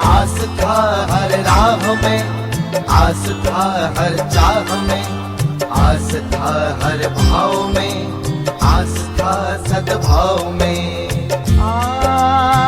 आस था हर राह में, आस था हर चाह में, आस था हर भाव में, आस था सद्भाव में। आस था, आस था।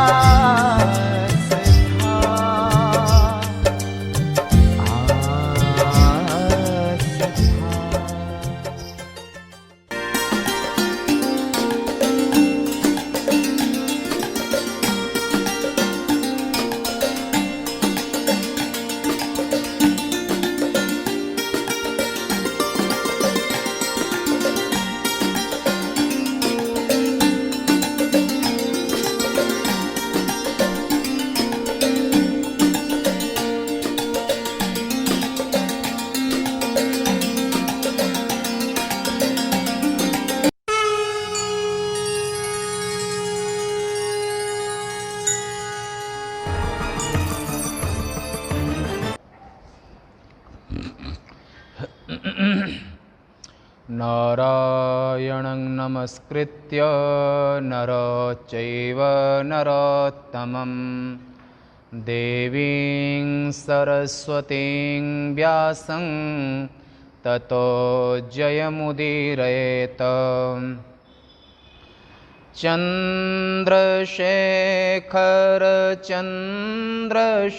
नारायणं नमस्कृत्य नरं चैव नरोत्तमं देवीं सरस्वतीं व्यासं ततो जयमुदीरयेत्। चन्द्रशेखर चन्द्रशेखर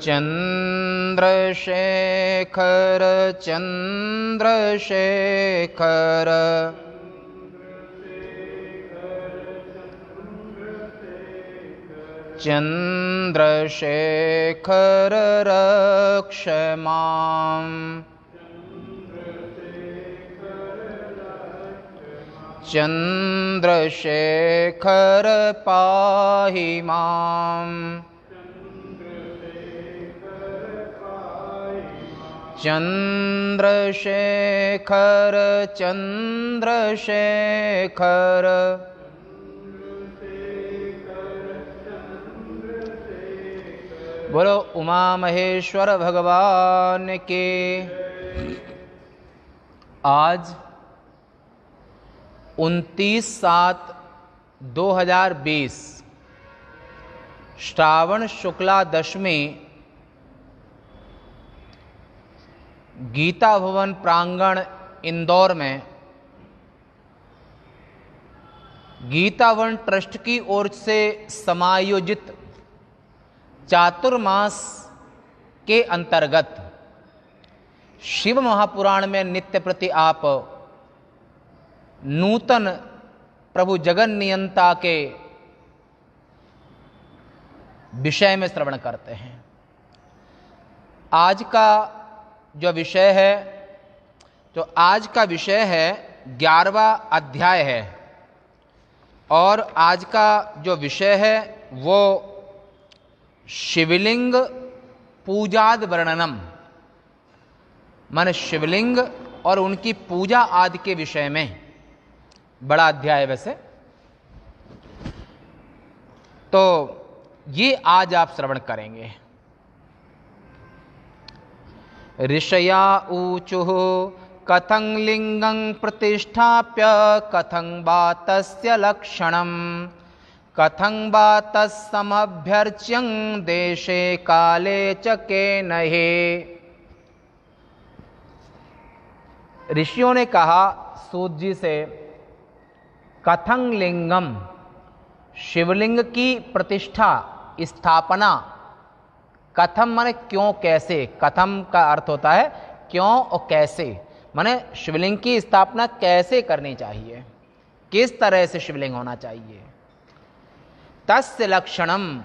चन्द्रशेखर चन्द्रशेखर चन्द्रशेखर रक्ष माम्। चन्द्रशेखर पाहि माम्। चन्द्रशेखर चन्द्रशेखर बोलो उमा महेश्वर भगवान के। आज 29/7/2020 श्रावण शुक्ला दशमी गीता भवन प्रांगण इंदौर में गीता भवन ट्रस्ट की ओर से समायोजित चातुर्मास के अंतर्गत शिव महापुराण में नित्य प्रति आप नूतन प्रभु जगन नियंता के विषय में श्रवण करते हैं। आज का जो विषय है, तो आज का विषय है 11वां अध्याय है, और आज का जो विषय है वो शिवलिंग पूजाद वर्णनम, माने शिवलिंग और उनकी पूजा आदि के विषय में। बड़ा अध्याय वैसे, तो ये आज आप श्रवण करेंगे। ऋषया ऊचुः कथं लिंगं प्रतिष्ठाप्य कथं वा तस्य लक्षणं कथं वा तत्समभ्यर्च्यं देशे काले च केनहे। ऋषियों ने कहा सूत जी से, कथं लिंगम, शिवलिंग की प्रतिष्ठा स्थापना, कथम माने क्यों कैसे, कथम का अर्थ होता है क्यों और कैसे, माने शिवलिंग की स्थापना कैसे करनी चाहिए, किस तरह से शिवलिंग होना चाहिए। तस्य लक्षणम,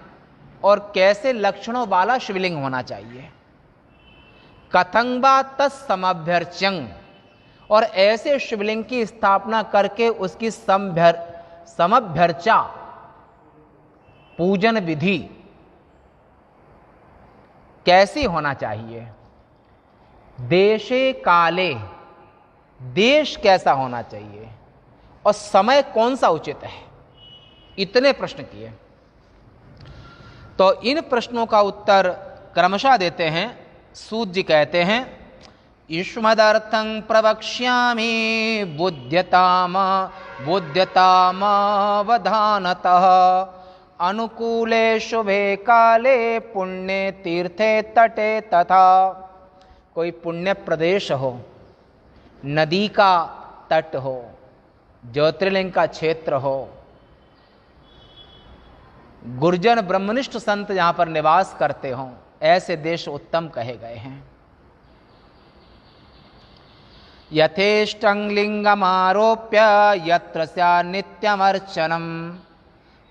और कैसे लक्षणों वाला शिवलिंग होना चाहिए। कथं वा तत्समभ्यर्च्यं, और ऐसे शिवलिंग की स्थापना करके उसकी समभ्यर्चा पूजन विधि कैसी होना चाहिए। देशे काले, देश कैसा होना चाहिए, और समय कौन सा उचित है। इतने प्रश्न किए। तो इन प्रश्नों का उत्तर क्रमशः देते हैं। सूत जी कहते हैं युष्मदर्थं प्रवक्ष्यामि बुध्यतामवधानतः अनुकूले शुभे काले पुण्य तीर्थे तटे तथा। कोई पुण्य प्रदेश हो, नदी का तट हो, ज्योतिर्लिंग का क्षेत्र हो, गुर्जर ब्रह्मनिष्ठ संत जहां पर निवास करते हों, ऐसे देश उत्तम कहे गए हैं। यथेष्टं लिंगमारोप्य यत्र स्यात् नित्यमर्चनम्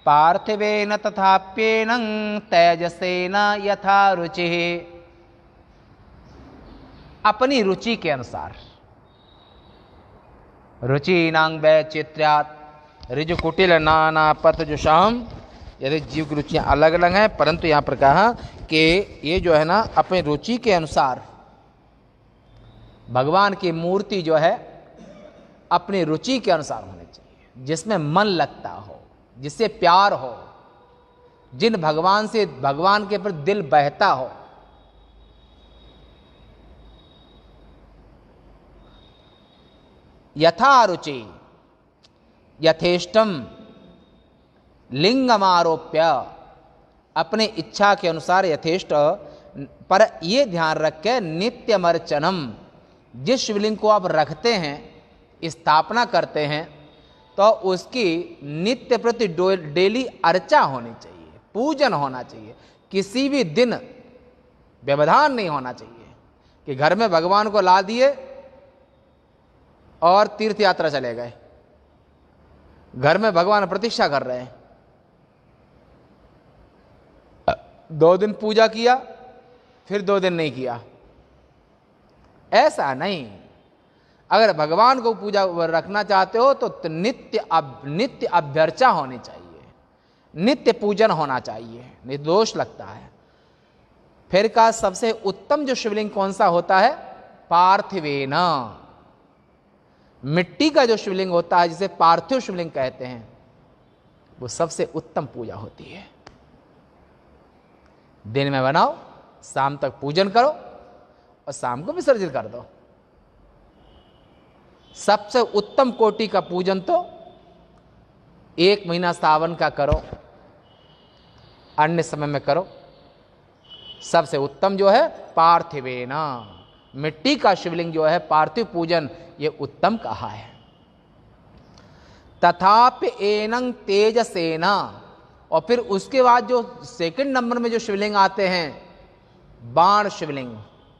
पार्थिवेन तथाप्येनं तेजसेन यथा रुचिः। अपनी रुचि के अनुसार, रुचिनां वैचित्र्यात् ऋजुकुटिल नाना पथजुषाम। यदि जीव की रुचियां अलग अलग हैं, परंतु यहाँ पर कहा कि ये जो है ना अपनी रुचि के अनुसार, भगवान की मूर्ति जो है अपनी रुचि के अनुसार होनी चाहिए, जिसमें मन लगता हो, जिससे प्यार हो, जिन भगवान से भगवान के प्रति दिल बहता हो। यथा रुचि यथेष्टम लिंगमारोप्य, अपने इच्छा के अनुसार यथेष्ट, पर यह ध्यान रख के नित्यमर्चनम, जिस शिवलिंग को आप रखते हैं, स्थापना करते हैं, तो उसकी नित्य प्रति डेली अर्चा होनी चाहिए, पूजन होना चाहिए। किसी भी दिन व्यवधान नहीं होना चाहिए कि घर में भगवान को ला दिए और तीर्थ यात्रा चले गए। घर में भगवान प्रतीक्षा कर रहे हैं, 2 दिन पूजा किया, फिर 2 दिन नहीं किया, ऐसा नहीं। अगर भगवान को पूजा रखना चाहते हो तो नित्य अभ्यर्चा होनी चाहिए, नित्य पूजन होना चाहिए, निर्दोष लगता है। फिर का सबसे उत्तम जो शिवलिंग कौन सा होता है? पार्थिवेन, मिट्टी का जो शिवलिंग होता है, जिसे पार्थिव शिवलिंग कहते हैं, वो सबसे उत्तम पूजा होती है। दिन में बनाओ, शाम तक पूजन करो और शाम को विसर्जन कर दो। सबसे उत्तम कोटि का पूजन तो 1 महीना सावन का करो, अन्य समय में करो। सबसे उत्तम जो है पार्थिवेन, मिट्टी का शिवलिंग जो है, पार्थिव पूजन, ये उत्तम कहा है। तथापि एनं तेजसेना, और फिर उसके बाद जो सेकंड नंबर में जो शिवलिंग आते हैं, बाण शिवलिंग,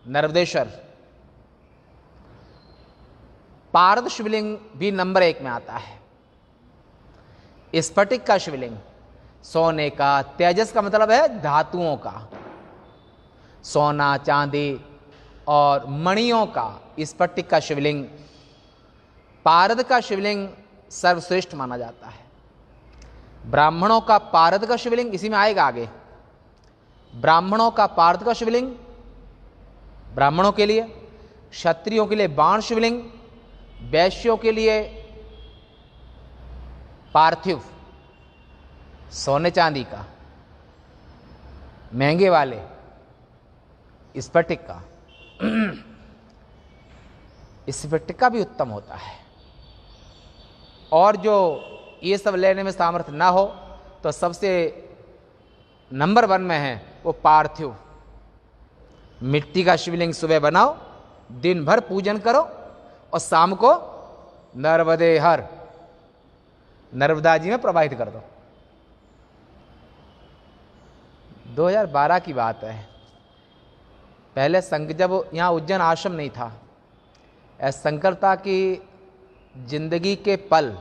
नर्मदेश्वर। पारद शिवलिंग भी नंबर 1 में आता है। स्फटिक का शिवलिंग, सोने का, तेजस का मतलब है धातुओं का, सोना, चांदी और मणियों का स्फटिक का शिवलिंग। पारद का शिवलिंग सर्वश्रेष्ठ माना जाता है। ब्राह्मणों का पारद का शिवलिंग, इसी में आएगा आगे, ब्राह्मणों का पारद का शिवलिंग ब्राह्मणों के लिए, क्षत्रियों के लिए बाण शिवलिंग, वैश्यों के लिए पार्थिव, सोने चांदी का, महंगे वाले स्फटिक का। स्फटिक का भी उत्तम होता है। और जो ये सब लेने में सामर्थ्य ना हो तो सबसे नंबर 1 में है वो पार्थिव। मिट्टी का शिवलिंग सुबह बनाओ, दिन भर पूजन करो और शाम को नर्मदे हर, नर्मदा जी में प्रवाहित कर दो। 2012 की बात है। पहले जब यहाँ उज्जैन आश्रम नहीं था, संकरता की जिंदगी के पल,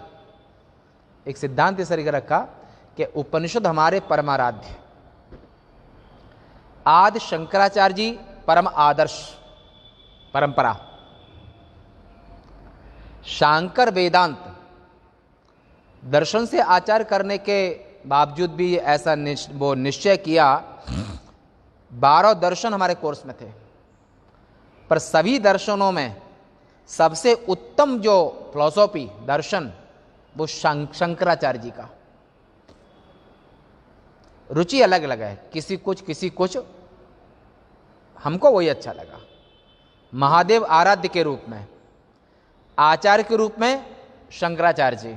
एक सिद्धांत इस तरीके रखा कि उपनिषद हमारे परमाराध्य, आदि शंकराचार्य जी परम आदर्श परंपरा, शांकर वेदांत दर्शन से आचार करने के बावजूद भी ऐसा वो निश्चय किया। 12 दर्शन हमारे कोर्स में थे, पर सभी दर्शनों में सबसे उत्तम जो फिलॉसफी दर्शन वो शंकराचार्य जी का। रुचि अलग अलग है, किसी कुछ, हमको वही अच्छा लगा। महादेव आराध्य के रूप में, आचार्य के रूप में शंकराचार्य जी,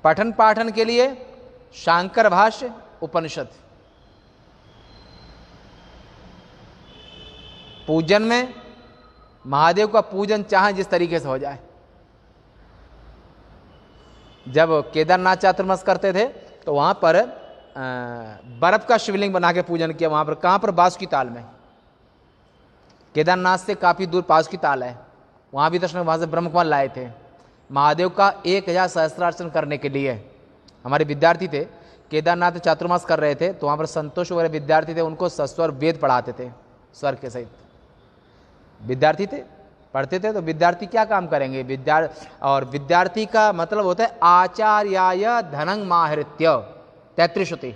पठन पाठन के लिए शांकर भाष्य उपनिषद, पूजन में महादेव का पूजन चाहे जिस तरीके से हो जाए। जब केदारनाथ चातुर्मास करते थे तो वहां पर बर्फ का शिवलिंग बना के पूजन किया। वहां पर कहां पर? बासुकी ताल में। केदारनाथ से काफी दूर बासुकी ताल है, वहां भी दर्शन, वहां से ब्रह्मकमल लाए थे महादेव का 1000 सहस्त्रार्चन करने के लिए। हमारे विद्यार्थी थे, केदारनाथ चातुर्मास कर रहे थे, तो वहां पर संतोष वगैरह विद्यार्थी थे, उनको सस्वर वेद पढ़ाते थे स्वर के सहित। विद्यार्थी थे, पढ़ते थे, तो विद्यार्थी क्या काम करेंगे? विद्यार्थी का मतलब होता है आचार्याय धनं माहृत्य, 33 श्रुति।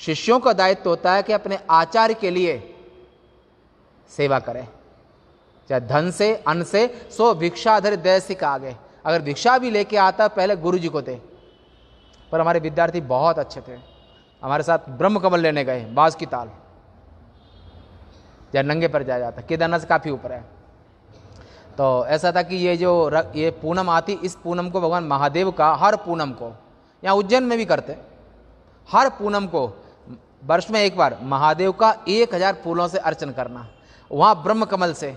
शिष्यों का दायित्व होता है कि अपने आचार्य के लिए सेवा करें, चाहे धन से, अन्न से, सो भिक्षाधर दैसिक आगे। अगर भिक्षा भी लेके आता पहले गुरु जी को थे। पर हमारे विद्यार्थी बहुत अच्छे थे, हमारे साथ ब्रह्म कमल लेने गए बासुकी ताल, या नंगे पर जाया जाता, केदारनाथ से काफ़ी ऊपर है। तो ऐसा था कि ये पूनम आती, इस पूनम को भगवान महादेव का हर पूनम को, यहाँ उज्जैन में भी करते, हर पूनम को वर्ष में एक बार महादेव का 1000 फूलों से अर्चन करना। वहाँ ब्रह्म कमल से,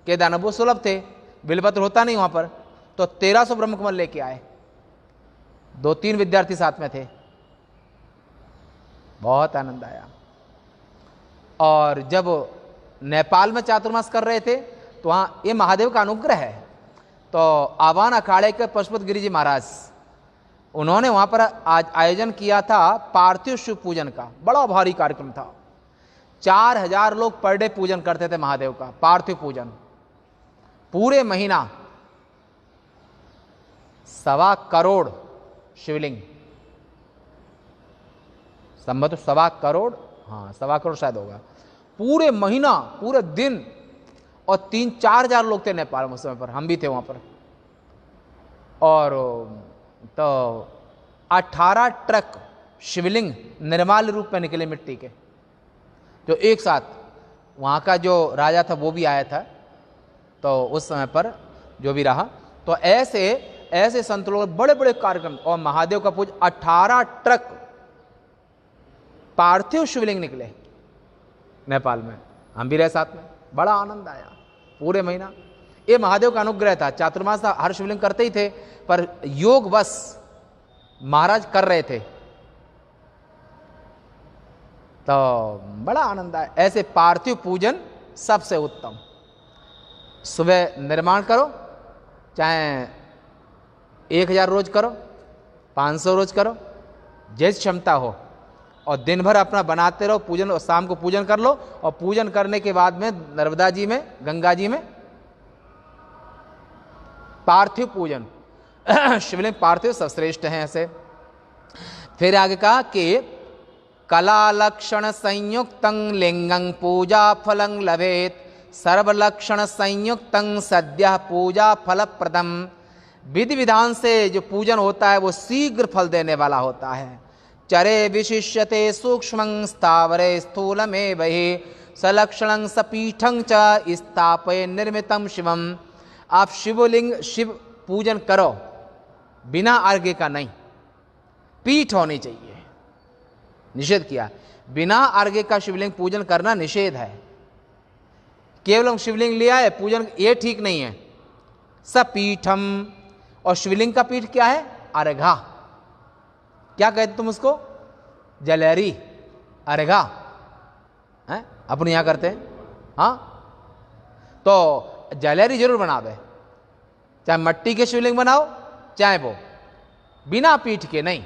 केदारनाथ वो सुलभ थे, बिलपत्र होता नहीं वहाँ पर, तो 1300 ब्रह्म कमल लेके आए। 2-3 विद्यार्थी साथ में थे, बहुत आनंद आया। और जब नेपाल में चातुर्मास कर रहे थे तो वहाँ ये महादेव का अनुग्रह है। तो आवान अखाड़े के पशुपत गिरी जी महाराज, उन्होंने वहाँ पर आज आयोजन किया था पार्थिव शिव पूजन का, बड़ा भारी कार्यक्रम था। 4000 लोग पर डे पूजन करते थे महादेव का, पार्थिव पूजन पूरे महीना। 1.25 करोड़ शिवलिंग, संभवतः 1.25 करोड़, हाँ 1.25 करोड़ शायद होगा, पूरे महीना, पूरे दिन। और 3-4 हजार लोग थे नेपाल में उस समय पर, हम भी थे वहाँ पर। और तो 18 ट्रक शिवलिंग निर्माल्य रूप में निकले मिट्टी के, जो एक साथ। वहाँ का जो राजा था वो भी आया था, तो उस समय पर जो भी रहा, तो ऐसे संत लोग, बड़े बड़े कार्यक्रम। और महादेव का पूज 18 ट्रक पार्थिव शिवलिंग निकले नेपाल में, हम भी रहे साथ में, बड़ा आनंद आया पूरे महीना। ये महादेव का अनुग्रह था। चातुर्मास हर शिवलिंग करते ही थे, पर योग बस महाराज कर रहे थे, तो बड़ा आनंद आया। ऐसे पार्थिव पूजन सबसे उत्तम। सुबह निर्माण करो, चाहे 1000 रोज करो, 500 रोज करो, जैसी क्षमता हो, और दिन भर अपना बनाते रहो पूजन, और शाम को पूजन कर लो। और पूजन करने के बाद में नर्मदा जी में, गंगा जी में पार्थिव पूजन शिवलिंग पार्थिव सर्वश्रेष्ठ हैं। ऐसे फिर आगे कहा कि कला लक्षण संयुक्तं लिंगं पूजा फलं लभेत, सर्वलक्षण संयुक्तं सद्यः पूजा फलप्रदम। विधि विधान से जो पूजन होता है वो शीघ्र फल देने वाला होता है। चरे विशिष्यते सूक्ष्मं स्थावरे स्थूलमेव हि, सलक्षणं सपीठं च स्थापये निर्मितं शिवम। आप शिव पूजन करो बिना अर्घ्य का नहीं, पीठ होनी चाहिए, निषेध किया। बिना अर्घ्य का शिवलिंग पूजन करना निषेध है। केवल शिवलिंग लिया है पूजन, ये ठीक नहीं है। सपीठम, और शिवलिंग का पीठ क्या है? अर्घा। क्या कहते तुम उसको? जलेरी, अर्घा है, अपन यहां करते हैं। हाँ, तो जलेरी जरूर बनावे, चाहे मट्टी के शिवलिंग बनाओ, चाहे वो बिना पीठ के नहीं।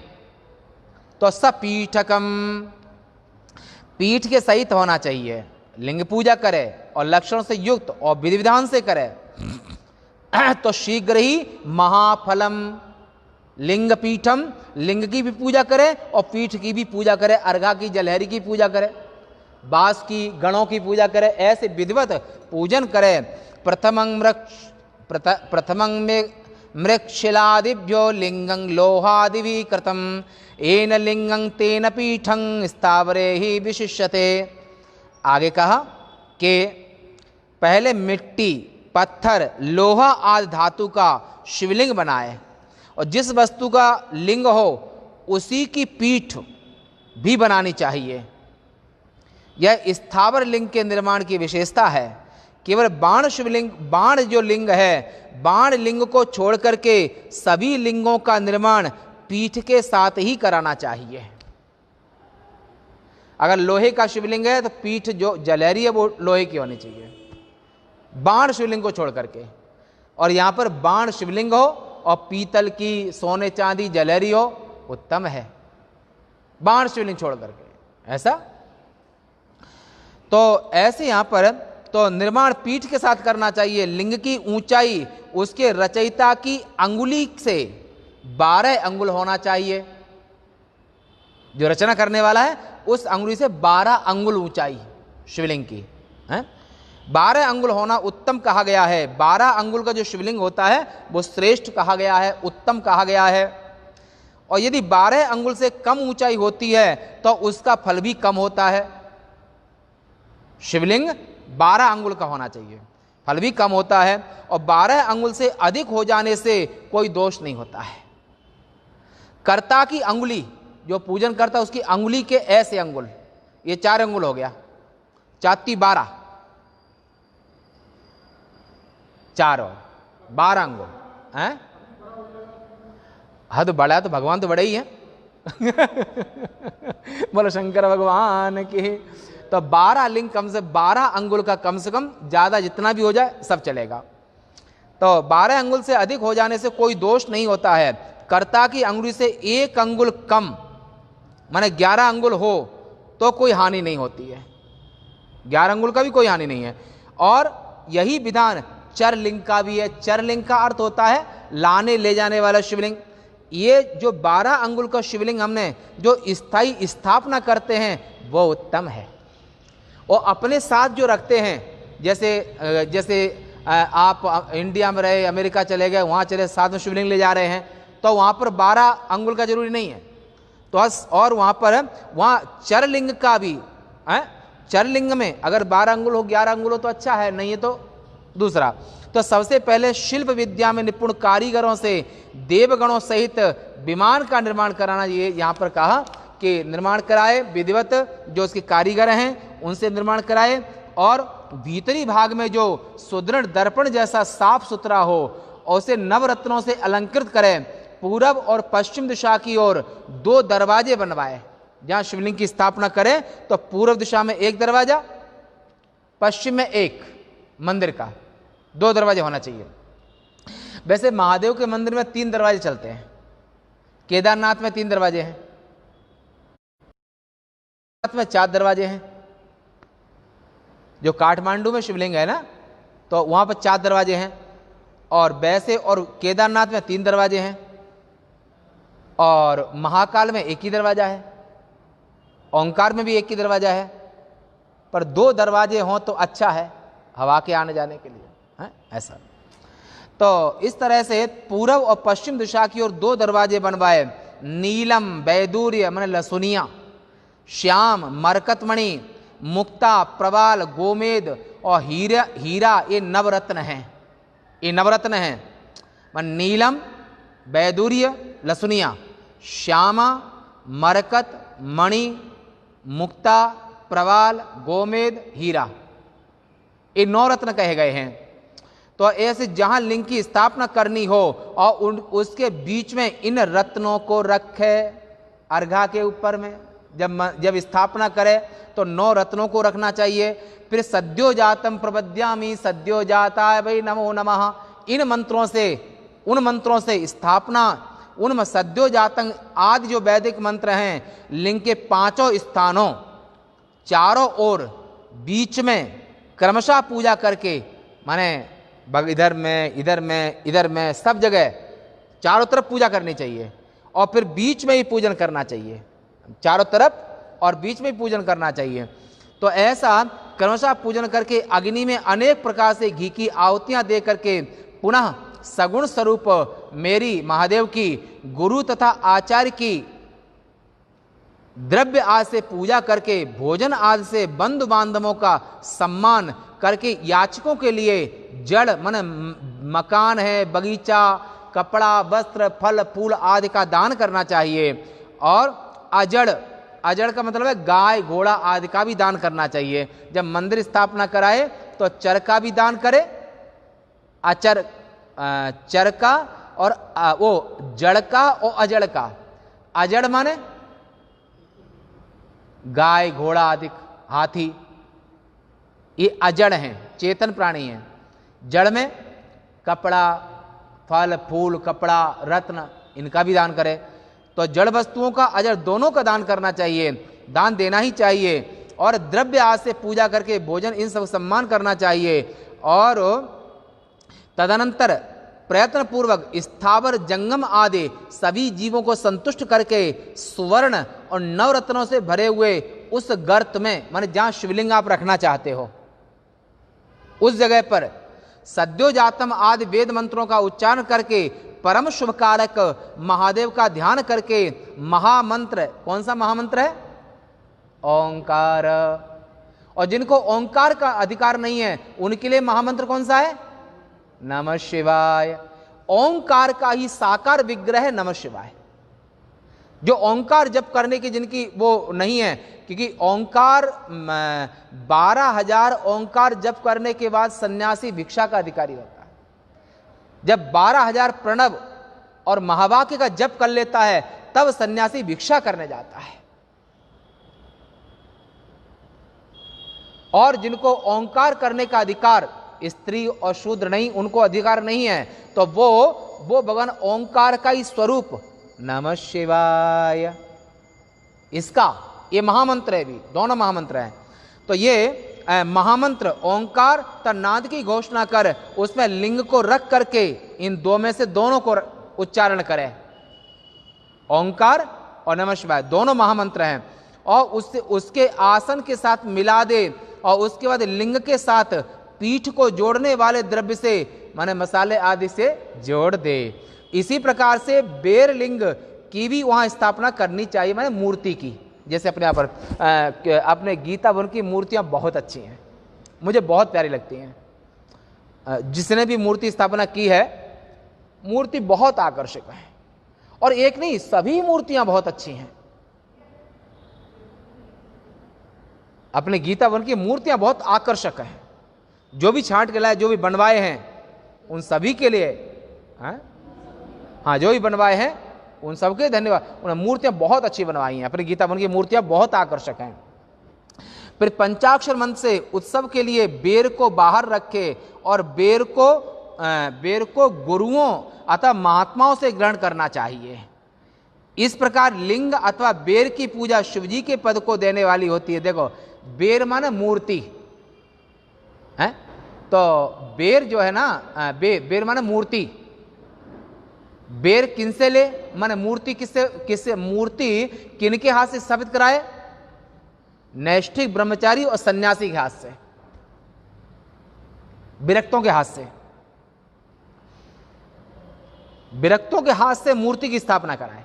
तो सपीठकम, पीठ के सहित होना चाहिए। लिंग पूजा करे और लक्षण से युक्त और विधि विधान से करे तो शीघ्र ही महाफलम। लिंग पीठम, लिंग की भी पूजा करे और पीठ की भी पूजा करे, अर्घा की, जलहरी की पूजा करे, बांस की, गणों की पूजा करे, ऐसे विधिवत पूजन करे। प्रथमं में मृक्षशिलादिभ्यो लिंगं लोहादिभिः कृतं, येन लिंगं तेन पीठं स्थावरे ही विशिष्यते। आगे कहा कि पहले मिट्टी, पत्थर, लोहा आदि धातु का शिवलिंग बनाए और जिस वस्तु का लिंग हो उसी की पीठ भी बनानी चाहिए। यह स्थावर लिंग के निर्माण की विशेषता है। केवल बाण शिवलिंग, बाण जो लिंग है, बाण लिंग को छोड़ करके सभी लिंगों का निर्माण पीठ के साथ ही कराना चाहिए। अगर लोहे का शिवलिंग है तो पीठ जो जलहरी है वो लोहे की होनी चाहिए, बाण शिवलिंग को छोड़ करके। और यहां पर बाण शिवलिंग हो और पीतल की, सोने चांदी जलहरी हो, उत्तम है, बाण शिवलिंग छोड़ करके ऐसा। तो ऐसे यहां पर तो निर्माण पीठ के साथ करना चाहिए। लिंग की ऊंचाई उसके रचयिता की अंगुली से 12 अंगुल होना चाहिए। जो रचना करने वाला है उस अंगुली से 12 अंगुल ऊंचाई शिवलिंग की है। 12 अंगुल होना उत्तम कहा गया है। 12 अंगुल का जो शिवलिंग होता है वो श्रेष्ठ कहा गया है, उत्तम कहा गया है। और यदि 12 अंगुल से कम ऊंचाई होती है तो उसका फल भी कम होता है। शिवलिंग 12 अंगुल का होना चाहिए, फल भी कम होता है। और 12 अंगुल से अधिक हो जाने से कोई दोष नहीं होता है। कर्ता की अंगुली, जो पूजन करता है उसकी अंगुली के ऐसे अंगुल, ये 4 अंगुल हो गया, 4 12, 4 और 12 अंगुल हैं। हद बड़ा तो भगवान तो बड़े ही हैं बोलो शंकर भगवान की। तो 12 लिंग कम से 12 अंगुल का कम से कम, ज्यादा जितना भी हो जाए सब चलेगा। तो 12 अंगुल से अधिक हो जाने से कोई दोष नहीं होता है। कर्ता की अंगुली से 1 अंगुल कम माने 11 अंगुल हो तो कोई हानि नहीं होती है, 11 अंगुल का भी कोई हानि नहीं है। और यही विधान चरलिंग का भी है। चरलिंग का अर्थ होता है लाने ले जाने वाला शिवलिंग। ये जो 12 अंगुल का शिवलिंग हमने जो स्थायी स्थापना करते हैं वो उत्तम है। और अपने साथ जो रखते हैं, जैसे आप इंडिया में रहे, अमेरिका चले गए, वहाँ चले, साथ में शिवलिंग ले जा रहे हैं, तो वहाँ पर 12 अंगुल का जरूरी नहीं है। तो और वहाँ चरलिंग का भी है। चरलिंग में अगर 12 अंगुल हो, 11 अंगुल हो तो अच्छा है, नहीं है तो दूसरा। तो सबसे पहले शिल्प विद्या में निपुण कारीगरों से देवगणों सहित विमान का निर्माण कराना, ये यहाँ पर कहा कि निर्माण कराए, विधिवत जो उसके कारीगर हैं उनसे निर्माण कराए। और भीतरी भाग में जो सुदृढ़ दर्पण जैसा साफ सुथरा हो और उसे नवरत्नों से अलंकृत करें। पूरब और पश्चिम दिशा की ओर 2 दरवाजे बनवाए। जहाँ शिवलिंग की स्थापना करें तो पूर्व दिशा में 1 दरवाजा, पश्चिम में 1, मंदिर का 2 दरवाजे होना चाहिए। वैसे महादेव के मंदिर में 3 दरवाजे चलते हैं, केदारनाथ में 3 दरवाजे हैं, में 4 दरवाजे हैं। जो काठमांडू में शिवलिंग है ना, तो वहां पर 4 दरवाजे हैं। और वैसे और केदारनाथ में 3 दरवाजे हैं। और महाकाल में 1 ही दरवाजा है, ओंकार में भी 1 ही दरवाजा है। पर 2 दरवाजे हों तो अच्छा है हवा के आने जाने के लिए, है ऐसा। तो इस तरह से पूर्व और पश्चिम दिशा की ओर 2 दरवाजे बनवाए। नीलम, वैदूर्य माने लसुनिया, श्याम, मरकतमणि, मुक्ता, प्रवाल, गोमेद और हीरा ये नवरत्न हैं। ये नवरत्न हैं। नीलम, वैदूर्य, लसुनिया, श्यामा, मरकत, मणि, मुक्ता, प्रवाल, गोमेद, हीरा, ये 9 रत्न कहे गए हैं। तो ऐसे जहां लिंग की स्थापना करनी हो और उसके बीच में इन रत्नों को रखे, अर्घा के ऊपर में जब स्थापना करे तो 9 रत्नों को रखना चाहिए। फिर सद्यो जातम प्रपद्यामि, सद्यो जाताय वै नमो नमः, इन मंत्रों से, उन मंत्रों से स्थापना, उन सद्यो जातम आदि जो वैदिक मंत्र हैं, लिंग के 5 स्थानों चारों ओर बीच में क्रमशः पूजा करके, माने इधर में, इधर में, इधर में, सब जगह चारों तरफ पूजा करनी चाहिए। और फिर बीच में ही पूजन करना चाहिए, चारों तरफ और बीच में पूजन करना चाहिए। तो ऐसा क्रमशः पूजन करके अग्नि में अनेक प्रकार से घी की आहुतियां दे करके पुनः सगुण स्वरूप मेरी महादेव की गुरु तथा आचार्य की द्रव्य आदि से पूजा करके, भोजन आदि से बंधु बांधवों का सम्मान करके याचकों के लिए जड़ माने मकान है, बगीचा, कपड़ा, वस्त्र, फल फूल आदि का दान करना चाहिए। और अजड़, अजड़ का मतलब है गाय घोड़ा आदि का भी दान करना चाहिए। जब मंदिर स्थापना कराए तो चर का भी दान करे, अचर चर का और वो जड़ का और अजड़ का। अजड़ माने गाय घोड़ा आदि, हाथी, ये अजड़ हैं, चेतन प्राणी हैं। जड़ में कपड़ा, फल फूल, कपड़ा, रत्न, इनका भी दान करे। तो जड़ वस्तुओं का अजड़ दोनों का दान करना चाहिए, दान देना ही चाहिए। और द्रव्य आज से पूजा करके भोजन इन सब सम्मान करना चाहिए। और तदनंतर प्रयत्न पूर्वक स्थावर जंगम आदि सभी जीवों को संतुष्ट करके सुवर्ण और नवरत्नों से भरे हुए उस गर्त में, माने जहां शिवलिंग आप रखना चाहते हो, उस जगह पर सद्योजातम आदि वेद मंत्रों का उच्चारण करके परम शुभकारक महादेव का ध्यान करके महामंत्र, कौन सा महामंत्र है? ओंकार। और जिनको ओंकार का अधिकार नहीं है उनके लिए महामंत्र कौन सा है? नमः शिवाय। ओंकार का ही साकार विग्रह है नमः शिवाय। जो ओंकार जप करने की जिनकी वो नहीं है, क्योंकि ओंकार 12,000 ओंकार जप करने के बाद सन्यासी भिक्षा का अधिकारी होता है। जब 12,000 प्रणव और महावाक्य का जप कर लेता है तब सन्यासी भिक्षा करने जाता है। और जिनको ओंकार करने का अधिकार, स्त्री और शूद्र नहीं, उनको अधिकार नहीं है, तो वो भगवान ओंकार का ही स्वरूप नमः शिवाय, इसका ये महामंत्र है, भी दोनों महामंत्र हैं। तो ये महामंत्र ओंकार तन्नाद की घोषणा कर उसमें लिंग को रख करके इन दो में से दोनों को उच्चारण करें। ओंकार और नमः शिवाय दोनों महामंत्र हैं। और उससे उसके आसन के साथ मिला दे और उसके बाद लिंग के साथ पीठ को जोड़ने वाले द्रव्य से माने मसाले आदि से जोड़ दे। इसी प्रकार से बेर लिंग की भी वहां स्थापना करनी चाहिए, माने मूर्ति की। जैसे अपने यहाँ पर अपने गीता वन की मूर्तियां बहुत अच्छी हैं, मुझे बहुत प्यारी लगती हैं। जिसने भी मूर्ति स्थापना की है, मूर्ति बहुत आकर्षक है। और एक नहीं, सभी मूर्तियां बहुत अच्छी हैं। अपने गीता वन की मूर्तियां बहुत आकर्षक हैं। जो भी छांट के लाए, जो भी बनवाए हैं, उन सभी के लिए हाँ, जो भी बनवाए हैं उन सबके धन्यवाद। उन्होंने मूर्तियां बहुत अच्छी बनवाई हैं। अपनी गीता वन की मूर्तियां बहुत आकर्षक हैं। फिर पंचाक्षर मंत्र से उत्सव के लिए बेर को बाहर रखे और बेर को गुरुओं अथवा महात्माओं से ग्रहण करना चाहिए। इस प्रकार लिंग अथवा बेर की पूजा शिवजी के पद को देने वाली होती है। देखो, बेर माने मूर्ति है, तो बेर जो है ना, बेर माने मूर्ति। बेर किनसे ले, माने मूर्ति किससे मूर्ति किनके हाथ से स्थापित कराए? नैष्ठिक ब्रह्मचारी और सन्यासी के हाथ से, विरक्तों के हाथ से। विरक्तों के हाथ से मूर्ति की स्थापना कराए,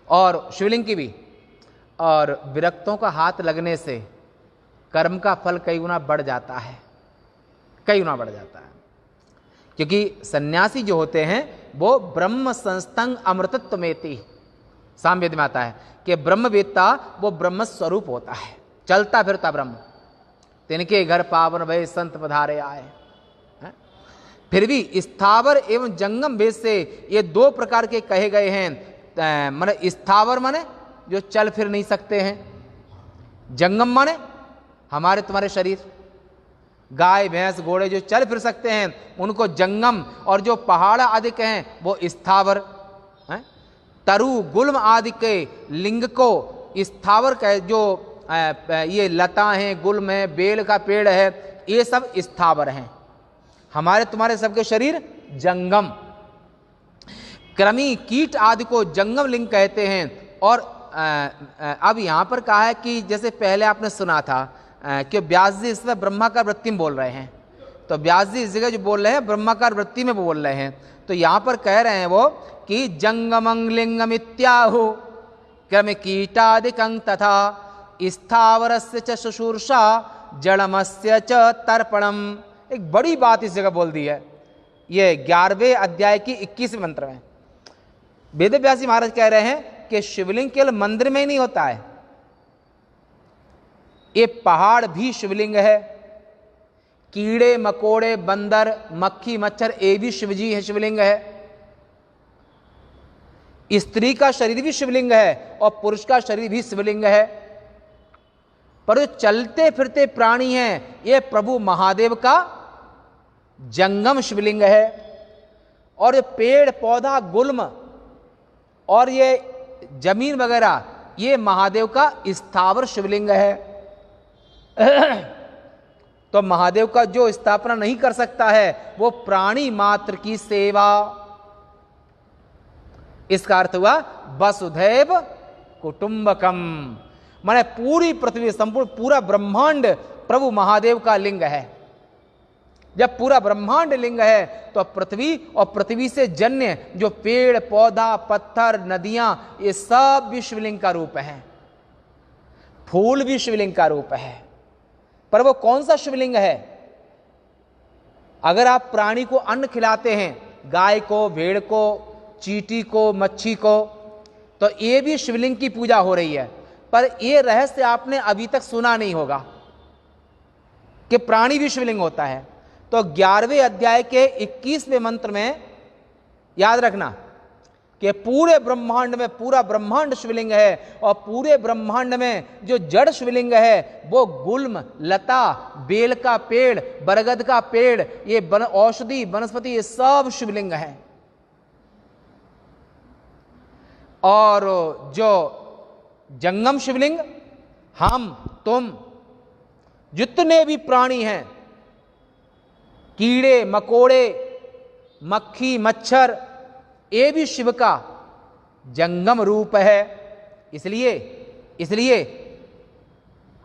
और शिवलिंग की भी। और विरक्तों का हाथ लगने से कर्म का फल कई गुना बढ़ जाता है, कई गुना बढ़ जाता है। क्योंकि सन्यासी जो होते हैं वो ब्रह्म संस्तंग अमृतत्वमेति, सामवेद में आता है कि ब्रह्मवेत्ता वो ब्रह्म स्वरूप होता है, चलता फिरता ब्रह्म। तिनके घर पावन भय संत पधारे आए। फिर भी स्थावर एवं जंगम भेद से ये दो प्रकार के कहे गए हैं। माने स्थावर माने जो चल फिर नहीं सकते हैं, जंगम माने हमारे तुम्हारे शरीर, गाय भैंस घोड़े जो चल फिर सकते हैं उनको जंगम, और जो पहाड़ आदि के हैं वो स्थावर हैं। तरु गुल्म आदि के लिंग को स्थावर कहे। जो ये लता हैं, गुल्म है, बेल का पेड़ है, ये सब स्थावर हैं। हमारे तुम्हारे सबके शरीर जंगम। कृमि कीट आदि को जंगम लिंग कहते हैं। और अब यहां पर कहा है कि जैसे पहले आपने सुना था कि व्यास जी इसमें ब्रह्माकार वृत्ति में बोल रहे हैं, तो व्यास जी इस जगह जो बोल रहे हैं ब्रह्माकार वृत्ति में बोल रहे हैं। तो यहां पर कह रहे हैं वो कि जंगमं लिंगमित्याहु क्रम कीटादिकं तथा स्थावरस्य च शुशूर्षा जलमस्य च तर्पणम। एक बड़ी बात इस जगह बोल दी है, ये 11वें अध्याय की 21वें मंत्र में वेदव्यासी महाराज कह रहे हैं कि शिवलिंग केवल मंदिर में ही नहीं होता है, ये पहाड़ भी शिवलिंग है, कीड़े मकोड़े बंदर मक्खी मच्छर ये भी शिवजी है, शिवलिंग है, स्त्री का शरीर भी शिवलिंग है और पुरुष का शरीर भी शिवलिंग है। पर जो चलते फिरते प्राणी हैं ये प्रभु महादेव का जंगम शिवलिंग है, और ये पेड़ पौधा गुल्म और ये जमीन वगैरह ये महादेव का स्थावर शिवलिंग है। तो महादेव का जो स्थापना नहीं कर सकता है वो प्राणी मात्र की सेवा। इसका अर्थ हुआ वसुधैव कुटुंबकम, माने पूरी पृथ्वी संपूर्ण पूरा ब्रह्मांड प्रभु महादेव का लिंग है। जब पूरा ब्रह्मांड लिंग है तो पृथ्वी और पृथ्वी से जन्य जो पेड़ पौधा पत्थर नदियां ये सब भी शिवलिंग का रूप है, फूल भी शिवलिंग का रूप है। पर वो कौन सा शिवलिंग है? अगर आप प्राणी को अन्न खिलाते हैं, गाय को भेड़ को चींटी को मच्छी को, तो ये भी शिवलिंग की पूजा हो रही है। पर ये रहस्य आपने अभी तक सुना नहीं होगा कि प्राणी भी शिवलिंग होता है। तो 11वें अध्याय के 21वें मंत्र में याद रखना कि पूरे ब्रह्मांड में पूरा ब्रह्मांड शिवलिंग है, और पूरे ब्रह्मांड में जो जड़ शिवलिंग है वो गुल्म लता बेल का पेड़ बरगद का पेड़ ये औषधि वनस्पति ये सब शिवलिंग है। और जो जंगम शिवलिंग हम तुम जितने भी प्राणी हैं, कीड़े मकोड़े मक्खी मच्छर ये भी शिव का जंगम रूप है। इसलिए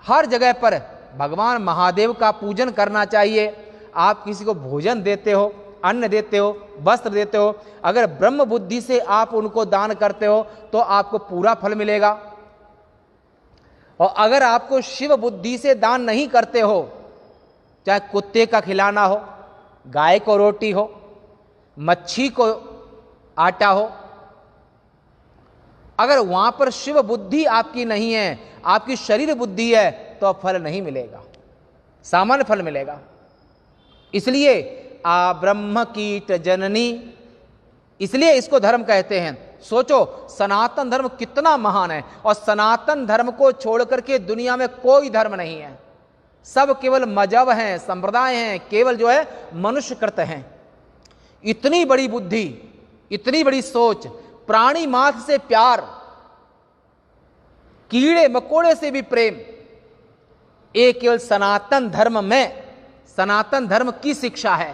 हर जगह पर भगवान महादेव का पूजन करना चाहिए। आप किसी को भोजन देते हो, अन्न देते हो, वस्त्र देते हो, अगर ब्रह्म बुद्धि से आप उनको दान करते हो तो आपको पूरा फल मिलेगा। और अगर आपको शिव बुद्धि से दान नहीं करते हो, चाहे कुत्ते का खिलाना हो, गाय को रोटी हो, मच्छी को आटा हो, अगर वहां पर शिव बुद्धि आपकी नहीं है, आपकी शरीर बुद्धि है, तो फल नहीं मिलेगा, सामान्य फल मिलेगा। इसलिए आ ब्रह्म कीट जननी, इसलिए इसको धर्म कहते हैं। सोचो सनातन धर्म कितना महान है, और सनातन धर्म को छोड़ करके दुनिया में कोई धर्म नहीं है, सब केवल मजहब हैं, संप्रदाय हैं, केवल जो है मनुष्यकृत हैं। इतनी बड़ी बुद्धि, इतनी बड़ी सोच, प्राणी मात्र से प्यार, कीड़े मकोड़े से भी प्रेम, ये केवल सनातन धर्म में, सनातन धर्म की शिक्षा है।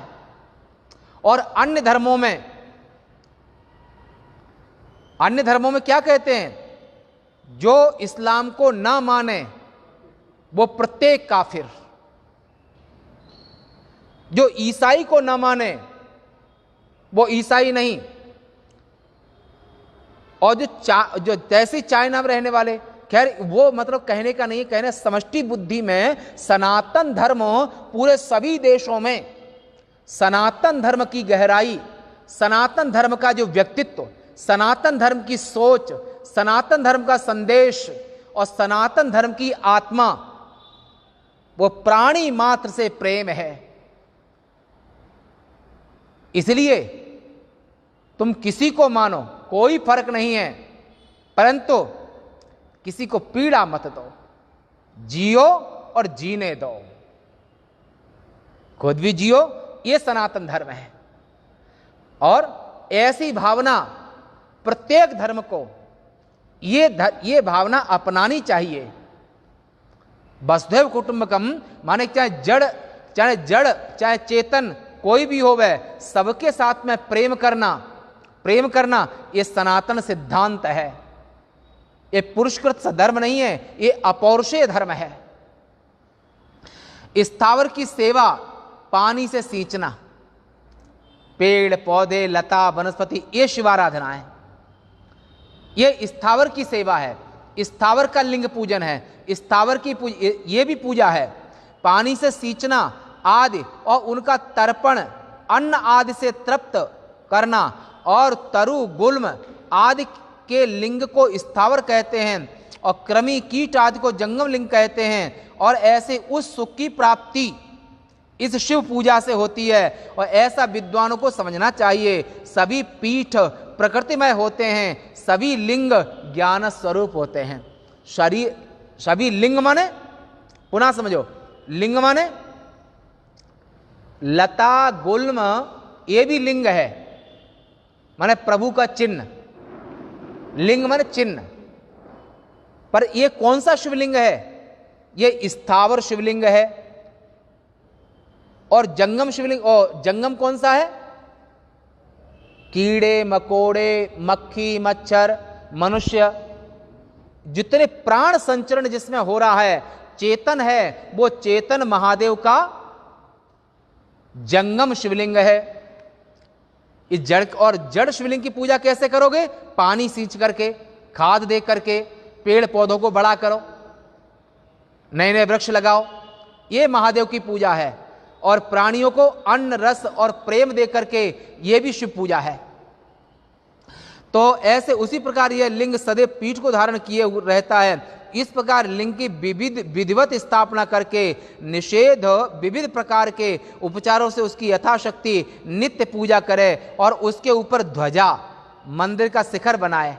और अन्य धर्मों में क्या कहते हैं? जो इस्लाम को ना माने वो प्रत्येक काफिर, जो ईसाई को ना माने वो ईसाई नहीं, और जो जैसी चाइना में रहने वाले, खैर वो मतलब कहने का नहीं, कहने समष्टि बुद्धि में सनातन धर्म पूरे सभी देशों में, सनातन धर्म की गहराई, सनातन धर्म का जो व्यक्तित्व, सनातन धर्म की सोच, सनातन धर्म का संदेश और सनातन धर्म की आत्मा, वो प्राणी मात्र से प्रेम है। इसलिए तुम किसी को मानो, कोई फर्क नहीं है, परंतु किसी को पीड़ा मत दो, जियो और जीने दो, खुद भी जियो, ये सनातन धर्म है। और ऐसी भावना प्रत्येक धर्म को ये भावना अपनानी चाहिए। वसुधैव कुटुंबकम माने चाहे जड़ चाहे चेतन कोई भी हो, वह सबके साथ में प्रेम करना ये सनातन सिद्धांत है। ये पुरुषकृत धर्म नहीं है, ये अपौरुषेय धर्म है। स्थावर की सेवा, पानी से सींचना, पेड़ पौधे लता वनस्पति, ये शिवाराधना है, ये स्थावर की सेवा है, स्थावर का लिंग पूजन है, स्थावर की ये भी पूजा है। पानी से सींचना आदि और उनका तर्पण, अन्न आदि से तृप्त करना और तरु गुल्म आदि के लिंग को स्थावर कहते हैं और कृमि कीट आदि को जंगम लिंग कहते हैं। और ऐसे उस सुख की प्राप्ति इस शिव पूजा से होती है और ऐसा विद्वानों को समझना चाहिए। सभी पीठ प्रकृतिमय होते हैं, सभी लिंग ज्ञान स्वरूप होते हैं। शरीर सभी लिंग माने, पुनः समझो, लिंग माने लता गुल्म, ये भी लिंग है, माने प्रभु का चिन्ह। लिंग माने चिन्ह, पर ये कौन सा शिवलिंग है? ये स्थावर शिवलिंग है। और जंगम शिवलिंग, और जंगम कौन सा है? कीड़े मकोड़े, मक्खी मच्छर, मनुष्य, जितने प्राण संचरण जिसमें हो रहा है, चेतन है, वो चेतन महादेव का जंगम शिवलिंग है। इस जड़ और जड़ शिवलिंग की पूजा कैसे करोगे? पानी सींच करके, खाद दे करके, पेड़ पौधों को बड़ा करो, नए नए वृक्ष लगाओ, ये महादेव की पूजा है। और प्राणियों को अन्न रस और प्रेम दे करके, ये भी शिव पूजा है। तो ऐसे उसी प्रकार यह लिंग सदैव पीठ को धारण किए रहता है। इस प्रकार लिंग की विधिवत स्थापना करके निषेध विविध प्रकार के उपचारों से उसकी यथाशक्ति नित्य पूजा करे और उसके ऊपर ध्वजा, मंदिर का शिखर बनाए,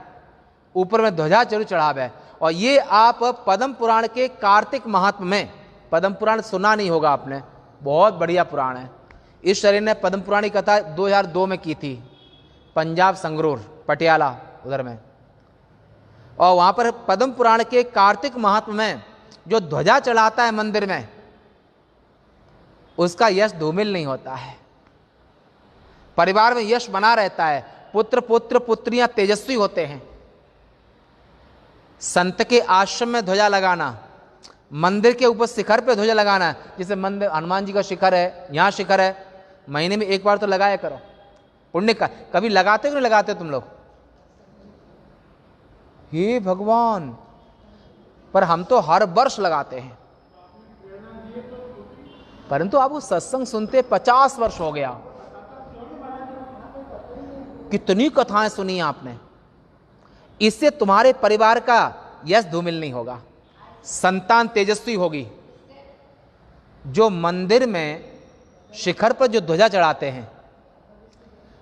ऊपर में ध्वजा जरूर चढ़ावे। और ये आप पद्म पुराण के कार्तिक महात्म में, पद्म पुराण सुना नहीं होगा आपने, बहुत बढ़िया पुराण है। इस शरीर ने पद्म पुराण की कथा 2002 में की थी, पंजाब संगरूर पटियाला उधर में। और वहां पर पद्म पुराण के कार्तिक महात्म में जो ध्वजा चढ़ाता है मंदिर में, उसका यश धूमिल नहीं होता है, परिवार में यश बना रहता है, पुत्र पुत्र पुत्रियां तेजस्वी होते हैं। संत के आश्रम में ध्वजा लगाना, मंदिर के ऊपर शिखर पे ध्वजा लगाना, जैसे मंदिर हनुमान जी का शिखर है, यहां शिखर है, महीने में एक बार तो लगाया करो, पुण्य का। कभी लगाते हो नहीं लगाते तुम लोग? हे भगवान, पर हम तो हर वर्ष लगाते हैं। परंतु आप वो सत्संग सुनते 50 वर्ष हो गया, कितनी कथाएं सुनी आपने। इससे तुम्हारे परिवार का यश धूमिल नहीं होगा, संतान तेजस्वी होगी। जो मंदिर में शिखर पर जो ध्वजा चढ़ाते हैं,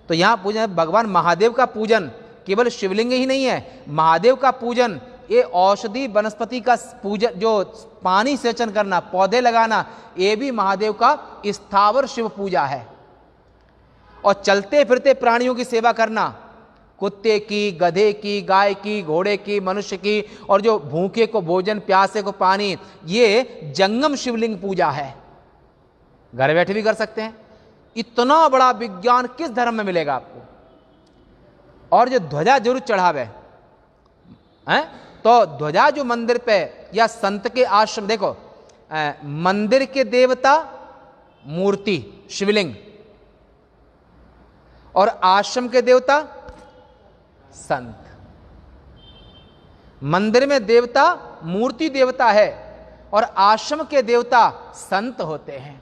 तो यहां पूजन भगवान महादेव का पूजन केवल शिवलिंग ही नहीं है, महादेव का पूजन, ये औषधि वनस्पति का पूजन, जो पानी सेचन करना, पौधे लगाना, ये भी महादेव का स्थावर शिव पूजा है। और चलते फिरते प्राणियों की सेवा करना, कुत्ते की, गधे की, गाय की, घोड़े की, मनुष्य की, और जो भूखे को भोजन, प्यासे को पानी, ये जंगम शिवलिंग पूजा है। घर बैठे भी कर सकते हैं। इतना बड़ा विज्ञान किस धर्म में मिलेगा आपको? और जो ध्वजा जरूर चढ़ावे हैं, तो ध्वजा जो मंदिर पे या संत के आश्रम, देखो मंदिर के देवता मूर्ति शिवलिंग और आश्रम के देवता संत। मंदिर में देवता मूर्ति देवता है और आश्रम के देवता संत होते हैं,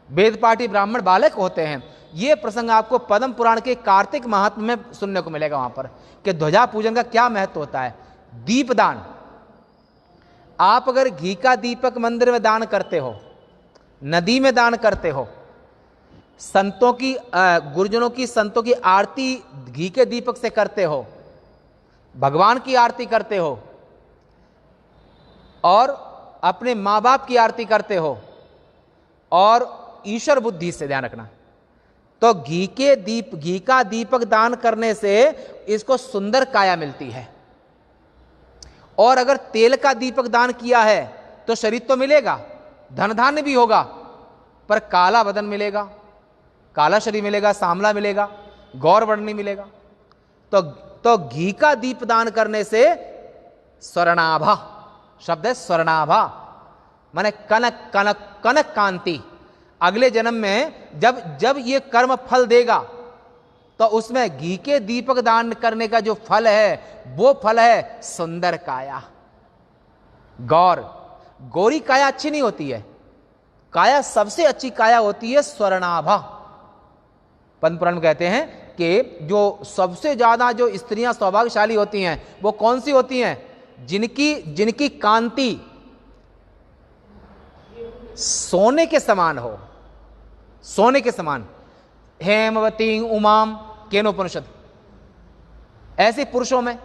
वेद पाठी ब्राह्मण बालक होते हैं। यह प्रसंग आपको पद्म पुराण के कार्तिक महात्म में सुनने को मिलेगा वहां पर, कि ध्वजा पूजन का क्या महत्व होता है। दीपदान, आप अगर घी का दीपक मंदिर में दान करते हो, नदी में दान करते हो, संतों की गुरुजनों की, संतों की आरती घी के दीपक से करते हो, भगवान की आरती करते हो और अपने मां बाप की आरती करते हो और ईश्वर बुद्धि से, ध्यान रखना, तो घी का दीपक दान करने से इसको सुंदर काया मिलती है। और अगर तेल का दीपक दान किया है तो शरीर तो मिलेगा, धन धान्य भी होगा, पर काला बदन मिलेगा, काला शरीर मिलेगा, सांवला मिलेगा, गौर वर्ण नहीं मिलेगा। तो घी का दीप दान करने से स्वर्णाभा, शब्द है स्वर्णाभा, माने कनक कनक कनक कांति। अगले जन्म में जब ये कर्म फल देगा, तो उसमें घी के दीपक दान करने का जो फल है, वो फल है सुंदर काया। गौरी काया अच्छी नहीं होती है, काया सबसे अच्छी काया होती है स्वर्णाभा। पद्म पुराण में कहते हैं कि जो सबसे ज्यादा जो स्त्रियां सौभाग्यशाली होती हैं वो कौन सी होती हैं? जिनकी कांति सोने के समान हो, सोने के समान। हेमवती उमाम, केनोपनिषद। ऐसे पुरुषों में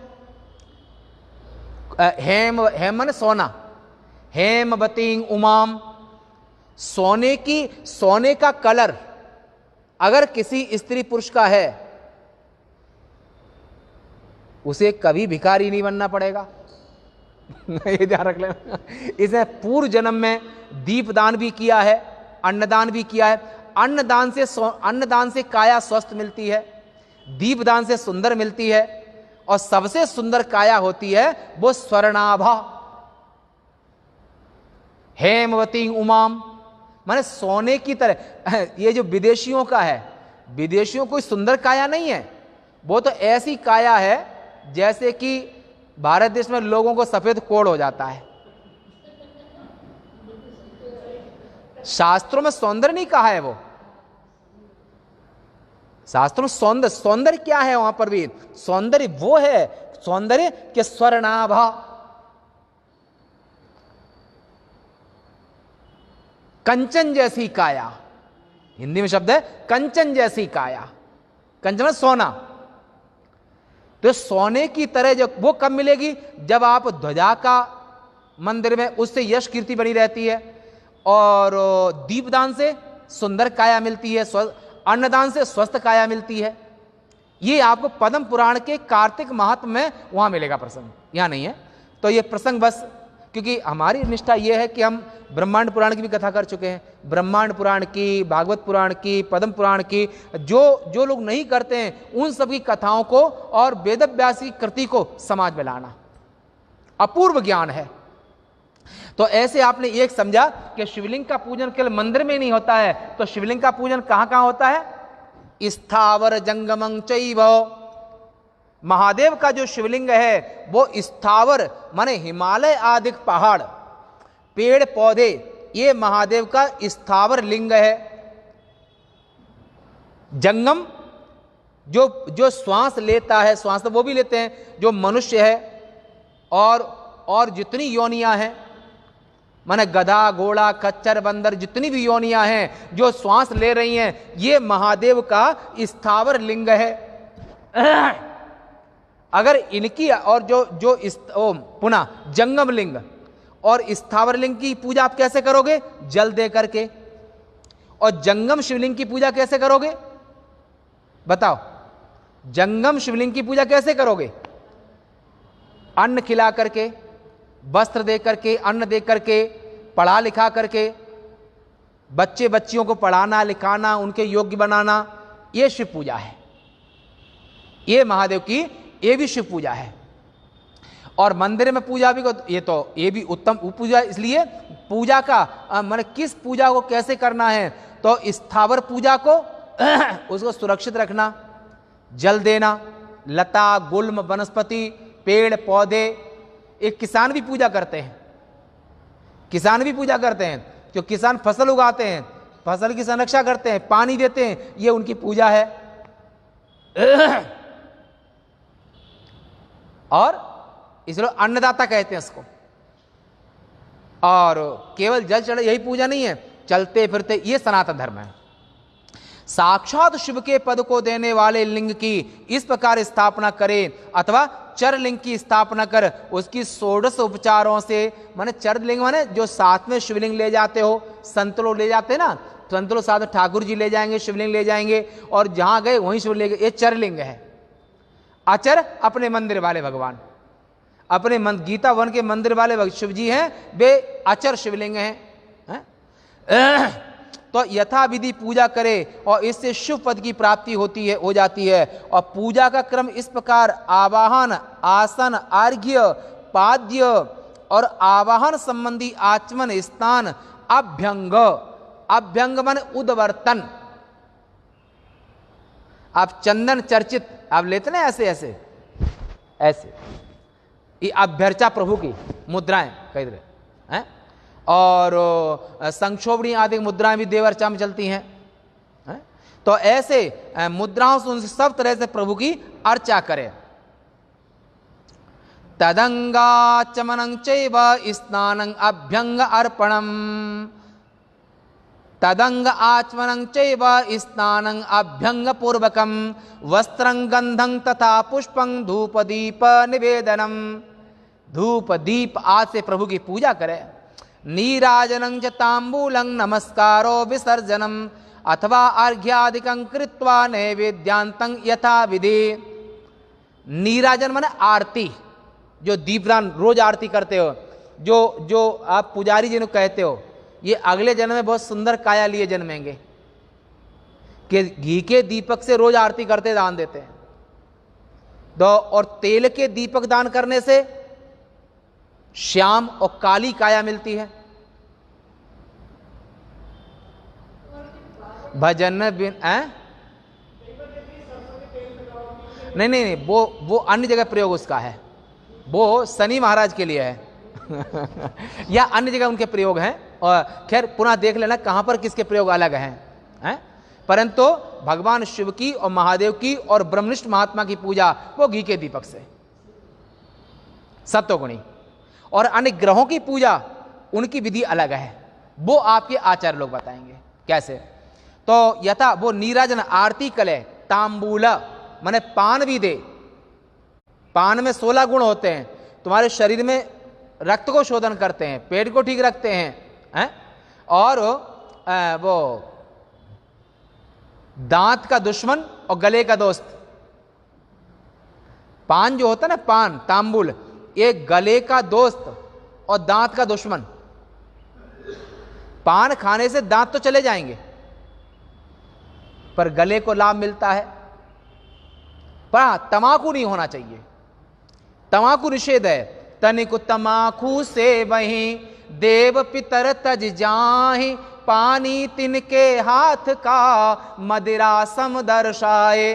हेम माने सोना, हेमवती उमाम, सोने का कलर अगर किसी स्त्री पुरुष का है उसे कभी भिखारी नहीं बनना पड़ेगा। ये ध्यान रख लेना। इसने पूर्व जन्म में दीपदान भी किया है, अन्नदान भी किया है। अन्नदान से काया स्वस्थ मिलती है, दीपदान से सुंदर मिलती है, और सबसे सुंदर काया होती है वो स्वर्णाभा। हेमवती उमाम माने सोने की तरह। ये जो विदेशियों का है, विदेशियों कोई सुंदर काया नहीं है, वो तो ऐसी काया है जैसे कि भारत देश में लोगों को सफेद कोढ़ हो जाता है। शास्त्रों में सौंदर्य नहीं कहा है वो। शास्त्रों में सौंदर्य क्या है? वहां पर भी सौंदर्य वो है, सौंदर्य के स्वर्णाभा। कंचन जैसी काया, हिंदी में शब्द है कंचन जैसी काया। कंचन सोना। तो सोने की तरह जो वो कब मिलेगी? जब आप ध्वजा का मंदिर में उससे यश कीर्ति बनी रहती है, और दीपदान से सुंदर काया मिलती है, अन्नदान से स्वस्थ काया मिलती है। ये आपको पद्म पुराण के कार्तिक महात्म में वहां मिलेगा प्रसंग, यहां नहीं है। तो ये प्रसंग बस, क्योंकि हमारी निष्ठा यह है कि हम ब्रह्मांड पुराण की भी कथा कर चुके हैं, ब्रह्मांड पुराण की, भागवत पुराण की, पद्म पुराण की। जो लोग नहीं करते हैं उन सभी कथाओं को और वेदव्यास की कृति को समाज में लाना अपूर्व ज्ञान है। तो ऐसे आपने एक समझा कि शिवलिंग का पूजन केवल मंदिर में नहीं होता है, तो शिवलिंग का पूजन कहां कहां होता है? स्थावर जंगमं चैव। महादेव का जो शिवलिंग है वो स्थावर माने हिमालय आदि पहाड़, पेड़ पौधे, ये महादेव का स्थावर लिंग है। जंगम जो श्वास लेता है, श्वास तो वो भी लेते हैं जो मनुष्य है, और जितनी योनियां हैं, माने गधा, घोड़ा, खच्चर, बंदर, जितनी भी योनियां हैं जो श्वास ले रही हैं, ये महादेव का स्थावर लिंग है। अगर इनकी और पुनः जंगम लिंग और स्थावर लिंग की पूजा आप कैसे करोगे? जल दे करके। और जंगम शिवलिंग की पूजा कैसे करोगे? बताओ, जंगम शिवलिंग की पूजा कैसे करोगे? अन्न खिला करके, वस्त्र दे करके, अन्न दे करके, पढ़ा लिखा करके, बच्चे बच्चियों को पढ़ाना लिखाना, उनके योग्य बनाना, ये शिव पूजा है। ये महादेव की ये भी शिव पूजा है। और मंदिर में पूजा भी ये भी उत्तम पूजा। इसलिए पूजा का माने किस पूजा को कैसे करना है? तो स्थावर पूजा को उसको सुरक्षित रखना, जल देना, लता गुल्म वनस्पति, पेड़ पौधे। एक किसान भी पूजा करते हैं, किसान भी पूजा करते हैं। जो किसान फसल उगाते हैं, फसल की संरक्षा करते हैं, पानी देते हैं, ये उनकी पूजा है। और इसलिए अन्नदाता कहते हैं इसको। और केवल जल चढ़े यही पूजा नहीं है, चलते फिरते, ये सनातन धर्म है। साक्षात शिव के पद को देने वाले लिंग की इस प्रकार स्थापना करें, अथवा चर लिंग की स्थापना कर उसकी 16 उपचारों से, माने चर लिंग माने जो साथ में शिवलिंग ले जाते हो, संत लोग ले जाते हैं ना, संत लोग साथ में ठाकुर जी ले जाएंगे, शिवलिंग ले जाएंगे, और जहां गए वहीं शिवलिंग ले गए, ये चर लिंग है। अचर अपने मंदिर वाले भगवान, अपने गीता वन के मंदिर वाले शिव जी हैं, वे अचर शिवलिंग हैं। तो यथा विधि पूजा करे और इससे शिव पद की प्राप्ति हो जाती है। और पूजा का क्रम इस प्रकार: आवाहन, आसन, अर्घ्य, पाद्य और आवाहन संबंधी आचमन, स्नान, अभ्यंग। अभ्यंग माने उद्वर्तन। आप चंदन चर्चित आप लेते ना, ऐसे ये अभ्यर्चा प्रभु की मुद्राएं कह रहे हैं। और संक्षोभणी आदि मुद्राएं भी देव अर्चा में चलती हैं। तो ऐसे मुद्राओं से उनसे सब तरह से प्रभु की अर्चा करें। तदंगाचमनं चैव स्नानं अभ्यंग अर्पणम, तदंग आचमनं चैव स्नानं अभ्यंग पूर्वकम, वस्त्रं गंधं तथा पुष्पं धूप दीप निवेदनम। धूप दीप आज से प्रभु की पूजा करें। नीराजनं च तांबूलं नमस्कारो विसर्जनम, अथवा अर्घ्यादिकं कृत्वा नैवेद्यांतं यथा विधि। नीराजन माने आरती, जो दीपदान रोज आरती करते हो, जो आप पुजारी जिन्हें कहते हो, ये अगले जन्म में बहुत सुंदर काया लिए जन्मेंगे कि घी के दीपक से रोज आरती करते दान देते हैं। तो और तेल के दीपक दान करने से श्याम और काली काया मिलती है। भजन बिन नहीं, वो अन्य जगह प्रयोग उसका है, वो शनि महाराज के लिए है या अन्य जगह उनके प्रयोग हैं। और खैर पुनः देख लेना कहां पर किसके प्रयोग अलग हैं, परंतु भगवान शिव की और महादेव की और ब्रह्मनिष्ठ महात्मा की पूजा वो घी के दीपक से, सत्वगुणी। और अन्य ग्रहों की पूजा उनकी विधि अलग है, वो आपके आचार्य लोग बताएंगे कैसे। तो यथा वो नीराजन आरती कले, तांबूल माने पान भी दे। पान में 16 गुण होते हैं, तुम्हारे शरीर में रक्त को शोधन करते हैं, पेट को ठीक रखते हैं, और वो दांत का दुश्मन और गले का दोस्त। पान जो होता है ना, पान तांबूल, ये गले का दोस्त और दांत का दुश्मन। पान खाने से दांत तो चले जाएंगे पर गले को लाभ मिलता है। पर तमाकू नहीं होना चाहिए, तमाकू निषेध है। तनिक तमाकू से वहीं देव पितर तज जाहि, पानी तिनके हाथ का मदिरा सम दर्शाए।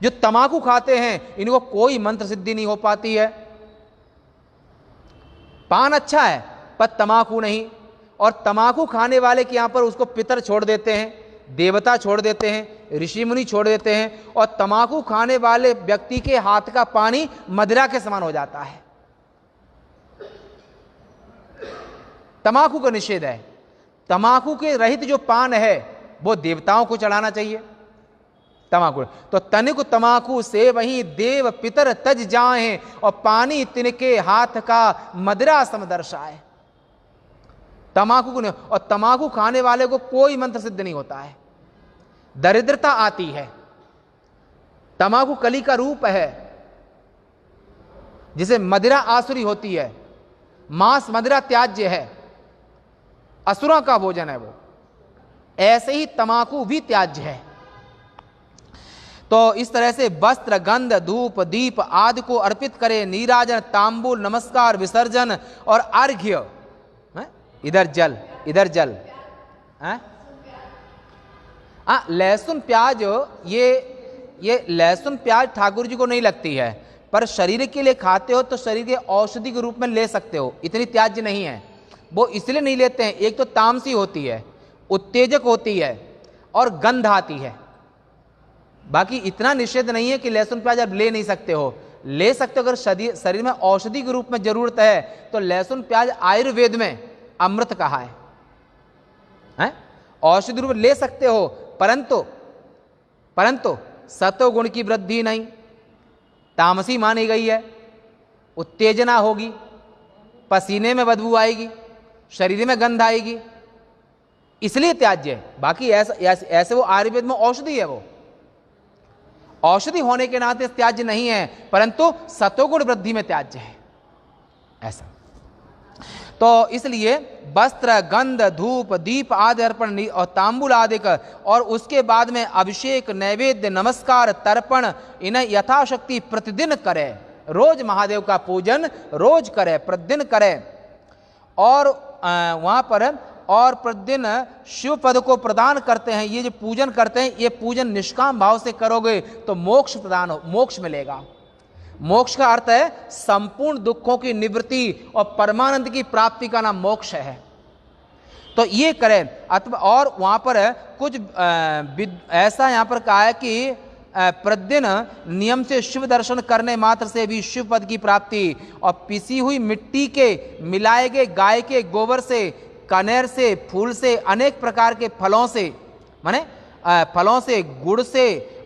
जो तमाकू खाते हैं इनको कोई मंत्र सिद्धि नहीं हो पाती है। पान अच्छा है पर तमाकू नहीं। और तमाकू खाने वाले के यहां पर उसको पितर छोड़ देते हैं, देवता छोड़ देते हैं, ऋषि मुनि छोड़ देते हैं, और तमाकू खाने वाले व्यक्ति के हाथ का पानी मदिरा के समान हो जाता है। तमाकू का निषेध है। तमाकू के रहित जो पान है वो देवताओं को चढ़ाना चाहिए। तमाकू तो तनिक तमाकू से वहीं देव पितर तज जाए, और पानी तिनके हाथ का मदिरा सम दर्शाए। तमाकू को नहीं, और तमाकू खाने वाले को कोई मंत्र सिद्ध नहीं होता है, दरिद्रता आती है। तमाकू कली का रूप है, जिसे मदिरा आसुरी होती है। मांस मदिरा त्याज्य है, असुरों का भोजन है वो। ऐसे ही तमाकू भी त्याज्य है। तो इस तरह से वस्त्र गंध धूप दीप आदि को अर्पित करे, नीराजन तांबूल नमस्कार विसर्जन और अर्घ्य। इधर जल इधर जल। लहसुन प्याज, ये लहसुन प्याज ठाकुर जी को नहीं लगती है, पर शरीर के लिए खाते हो तो शरीर के औषधि के रूप में ले सकते हो, इतनी त्याज्य नहीं है। वो इसलिए नहीं लेते हैं, एक तो तामसी होती है, उत्तेजक होती है और गंध आती है। बाकी इतना निषेध नहीं है कि लहसुन प्याज आप ले नहीं सकते हो, ले सकते हो। अगर शरीर में औषधि के रूप में जरूरत है तो लहसुन प्याज आयुर्वेद में अमृत कहा है, औषधि रूप ले सकते हो, परंतु सत्व गुण की वृद्धि नहीं, तामसी मानी गई है, उत्तेजना होगी, पसीने में बदबू आएगी, शरीर में गंध आएगी, इसलिए त्याज्य है। बाकी ऐसे वो आयुर्वेद में औषधि है, वो औषधि होने के नाते त्याज्य नहीं है, परंतु सत्वगुण वृद्धि में त्याज्य है ऐसा। तो इसलिए वस्त्र गंध धूप दीप आदि अर्पण और तांबूल आदि का, और उसके बाद में अभिषेक नैवेद्य नमस्कार तर्पण इन्हें यथाशक्ति प्रतिदिन करे। रोज महादेव का पूजन रोज करे, प्रतिदिन करे। और वहां पर और प्रतिदिन शिव पद को प्रदान करते हैं। ये जो पूजन करते हैं, ये पूजन निष्काम भाव से करोगे तो मोक्ष प्रदान हो, मोक्ष मिलेगा। मोक्ष का अर्थ है संपूर्ण दुखों की निवृत्ति और परमानंद की प्राप्ति का नाम मोक्ष है। तो ये करें। अथवा और वहां पर कुछ ऐसा यहां पर कहा है कि प्रतिदिन नियम से शिव दर्शन करने मात्र से भी शिव पद की प्राप्ति, और पिसी हुई मिट्टी के मिलाए गए गाय के गोबर से, कनेर से, फूल से, अनेक प्रकार के फलों से, माने फलों से, गुड़ से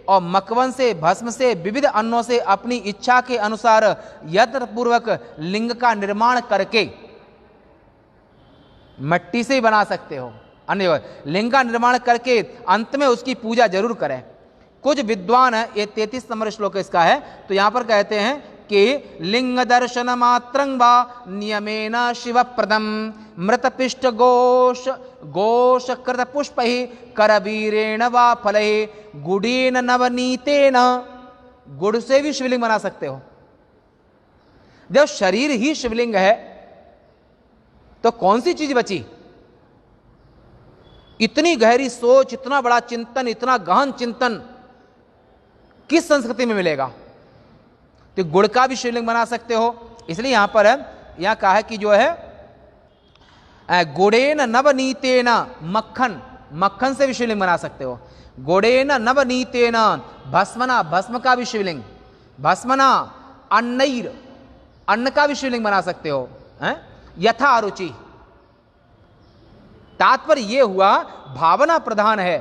और मकवन से, भस्म से, विविध अन्नों से अपनी इच्छा के अनुसार यत्न पूर्वक लिंग का निर्माण करके, मिट्टी से ही बना सकते हो, अन्य लिंग का निर्माण करके अंत में उसकी पूजा जरूर करें। कुछ विद्वान है, ये 33 नंबर श्लोक इसका है, तो यहां पर कहते हैं कि लिंग दर्शन मात्रं वा नियमेन शिव प्रदम मृतपिष्ट गोश कृत पुष्प ही करवीरेण वा फल गुड़ेन नवनीतेन। गुड़ से भी शिवलिंग बना सकते हो। जब शरीर ही शिवलिंग है तो कौन सी चीज बची? इतनी गहरी सोच, इतना बड़ा चिंतन, इतना गहन चिंतन किस संस्कृति में मिलेगा? तो गुड़ का भी शिवलिंग बना सकते हो। इसलिए यहां पर यहां कहा है कि जो है गुड़ेन नवनीतेन, मक्खन से भी शिवलिंग बना सकते हो। गुड़ेन नवनीतेन भस्मना, भस्म का भी शिवलिंग, भस्मना अन्नैर, अन्न का भी शिवलिंग बना सकते हो, यथा रुचि। तात्पर्य यह हुआ भावना प्रधान है,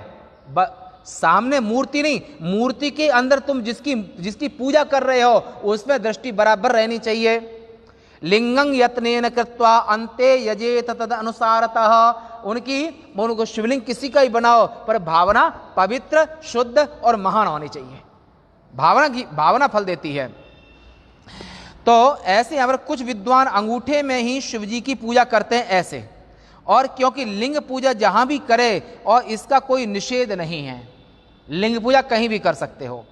सामने मूर्ति नहीं, मूर्ति के अंदर तुम जिसकी पूजा कर रहे हो उसमें दृष्टि बराबर रहनी चाहिए। लिंगं यत्नेन कृत्वा अंते यजेत तद अनुसारतः, उनको शिवलिंग किसी का ही बनाओ पर भावना पवित्र, शुद्ध और महान होनी चाहिए। भावना फल देती है। तो ऐसे यहां पर कुछ विद्वान अंगूठे में ही शिवजी की पूजा करते हैं ऐसे, और क्योंकि लिंग पूजा जहां भी करे और इसका कोई निषेध नहीं है, लिंग पूजा कहीं भी कर सकते हो,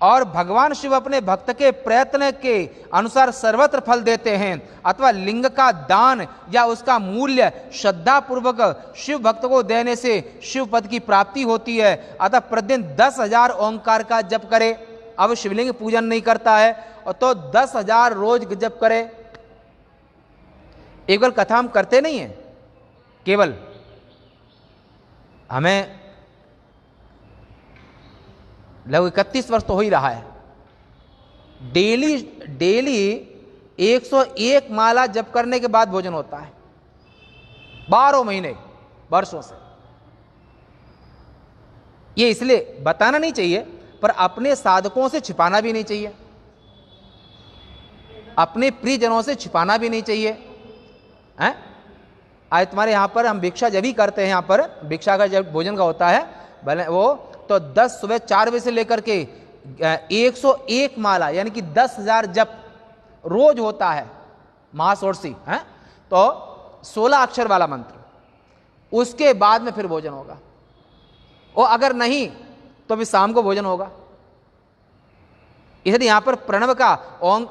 और भगवान शिव अपने भक्त के प्रयत्न के अनुसार सर्वत्र फल देते हैं, अथवा लिंग का दान या उसका मूल्य श्रद्धा पूर्वक शिव भक्त को देने से शिव पद की प्राप्ति होती है। अतः प्रतिदिन 10,000 ओंकार का जप करे। अब शिवलिंग पूजन नहीं करता है और तो 10,000 रोज जप करे। एक बार कथा हम करते नहीं है, केवल हमें लगभग 31 वर्ष तो हो ही रहा है, डेली 101 माला जप करने के बाद भोजन होता है, 12 महीने वर्षों से। ये इसलिए बताना नहीं चाहिए, पर अपने साधकों से छिपाना भी नहीं चाहिए, अपने प्रियजनों से छिपाना भी नहीं चाहिए। हैं? आज तुम्हारे यहां पर हम भिक्षा जब ही करते हैं, यहां पर भिक्षा का जब भोजन का होता है भले वो तो 10 सुबह 4 बजे से लेकर के 101 माला यानी कि 10,000 जप रोज होता है, महाषोडशी है, तो 16 अक्षर वाला मंत्र, उसके बाद में फिर भोजन होगा। और अगर नहीं तो फिर शाम को भोजन होगा। इसलिए यहां पर प्रणव का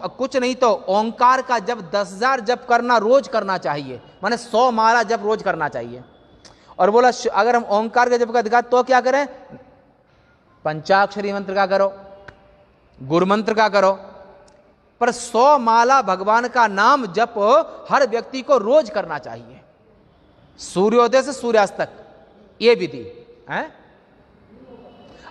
कुछ नहीं तो ओंकार का जब 10,000 जप करना रोज करना चाहिए, माने 100 माला जप रोज करना चाहिए। और बोला अगर हम ओंकार के जप का अधिकार तो क्या करें? पंचाक्षरी मंत्र का करो, गुरु मंत्र का करो, पर 100 माला भगवान का नाम जप हर व्यक्ति को रोज करना चाहिए, सूर्योदय से सूर्यास्त तक, ये विधि है।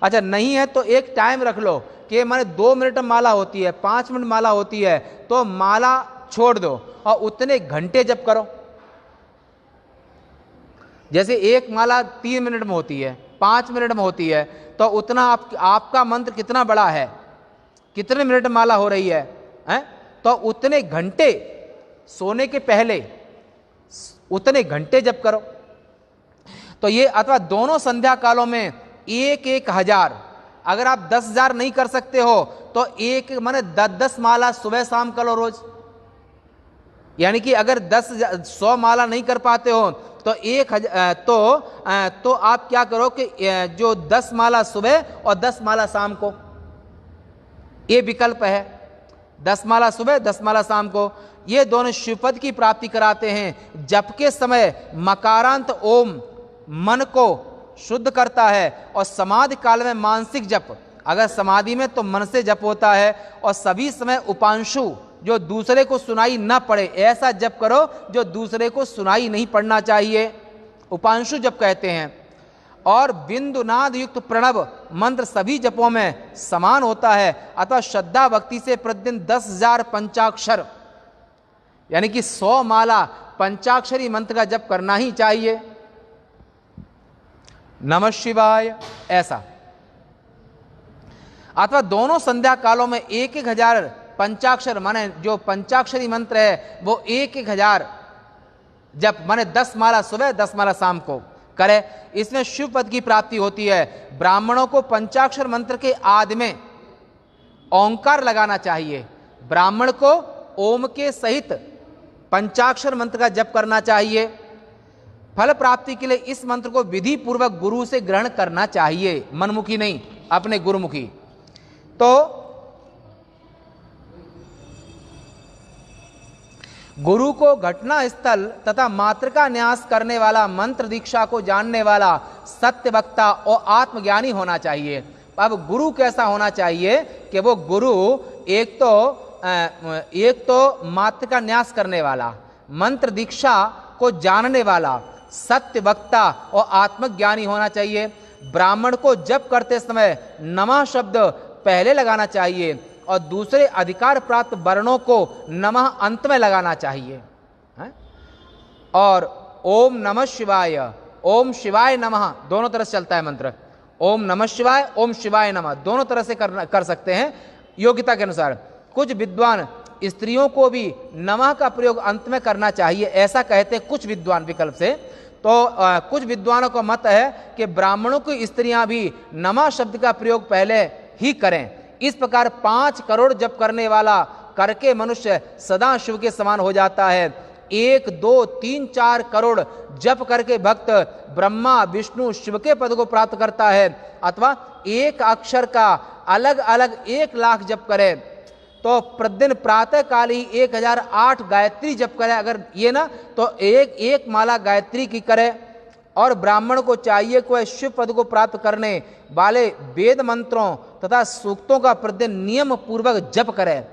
अच्छा नहीं है तो एक टाइम रख लो कि माने 2 मिनट माला होती है, 5 मिनट माला होती है, तो माला छोड़ दो और उतने घंटे जप करो। जैसे एक माला 3 मिनट में होती है, 5 मिनट में होती है, तो उतना आपका मंत्र कितना बड़ा है, कितने मिनट माला हो रही है, तो उतने घंटे सोने के पहले उतने घंटे जप करो। तो ये अथवा दोनों संध्या कालों में 1,000, अगर आप 10,000 नहीं कर सकते हो तो एक माने 10 माला सुबह शाम करो रोज। यानी कि अगर 100 माला नहीं कर पाते हो तो 1,000 तो आप क्या करो कि जो 10 माला सुबह और 10 माला शाम को, ये विकल्प है। 10 माला सुबह 10 माला शाम को, ये दोनों शिवपद की प्राप्ति कराते हैं। जप के समय मकारांत ओम मन को शुद्ध करता है और समाधि काल में मानसिक जप अगर समाधि में तो मन से जप होता है, और सभी समय उपांशु जो दूसरे को सुनाई न पड़े ऐसा जप करो जो दूसरे को सुनाई नहीं पड़ना चाहिए, उपांशु जप कहते हैं। और बिंदुनाद युक्त प्रणव मंत्र सभी जपों में समान होता है, अतः श्रद्धा भक्ति से प्रतिदिन 10,000 पंचाक्षर यानी कि 100 माला पंचाक्षरी मंत्र का जप करना ही चाहिए। नमः शिवाय ऐसा, अथवा दोनों संध्या कालों में 1,000 पंचाक्षर माने जो पंचाक्षरी मंत्र है वो 1,000 जप माने 10 माला सुबह 10 माला शाम को करे, इसमें शिव पद की प्राप्ति होती है। ब्राह्मणों को पंचाक्षर मंत्र के आदि में ओंकार लगाना चाहिए, ब्राह्मण को ओम के सहित पंचाक्षर मंत्र का जप करना चाहिए। फल प्राप्ति के लिए इस मंत्र को विधि पूर्वक गुरु से ग्रहण करना चाहिए, मनमुखी नहीं, अपने गुरुमुखी। तो गुरु को घटना स्थल तथा मातृका न्यास करने वाला, मंत्र दीक्षा को जानने वाला, सत्य वक्ता और आत्मज्ञानी होना चाहिए। अब गुरु कैसा होना चाहिए कि वो गुरु एक तो मातृका न्यास करने वाला, मंत्र दीक्षा को जानने वाला, सत्य वक्ता और आत्मज्ञानी होना चाहिए। ब्राह्मण को जप करते समय नमः शब्द पहले लगाना चाहिए और दूसरे अधिकार प्राप्त वर्णों को नमः अंत में लगाना चाहिए। और ओम नमः शिवाय, ओम शिवाय नमः दोनों तरह से चलता है मंत्र। ओम नमः शिवाय, ओम शिवाय नमः दोनों तरह से कर सकते हैं योग्यता के अनुसार। कुछ विद्वान स्त्रियों को भी नमः का प्रयोग अंत में करना चाहिए, ऐसा कहते हैं कुछ विद्वान विकल्प से। तो कुछ विद्वानों का मत है कि ब्राह्मणों की स्त्रियां भी नमः शब्द का प्रयोग पहले ही करें। इस प्रकार 5 करोड़ जप करने वाला करके मनुष्य सदा शिव के समान हो जाता है। 1, 2, 3, 4 करोड़ जप करके भक्त ब्रह्मा विष्णु शिव के पद को प्राप्त करता है। अथवा एक अक्षर का अलग अलग 1 लाख जप करे तो प्रतिदिन प्रातः काल ही 1008 गायत्री जप करे, अगर ये ना तो एक माला गायत्री की करे। और ब्राह्मण को चाहिए कि वह शिव पद को प्राप्त करने वाले वेद मंत्रों तथा सूक्तों का प्रतिदिन नियम पूर्वक जप करे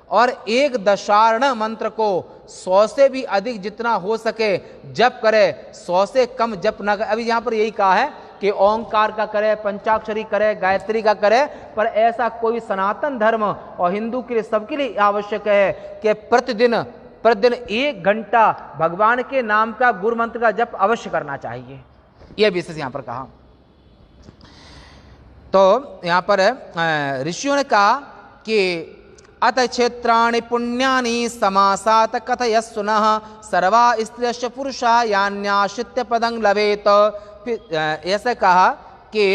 और एक दशारण मंत्र को 100 से भी अधिक जितना हो सके जप करे, 100 से कम जप न करे। अभी यहाँ पर यही कहा है कि ओंकार का करे, पंचाक्षरी करे, गायत्री का करे, पर ऐसा कोई सनातन धर्म और हिंदू के लिए सबके लिए आवश्यक है कि प्रतिदिन 1 घंटा भगवान के नाम का गुरु मंत्र का जप अवश्य करना चाहिए। यह विशेष यहाँ पर कहा। तो यहाँ पर ऋषियों ने कहा कि अत क्षेत्राणि पुण्यानि समासात कथयस्सुनः सर्वा स्त्रियश्च पुरुषा यान्याश्रित्य पदं लभेत। फिर ऐसे कहा कि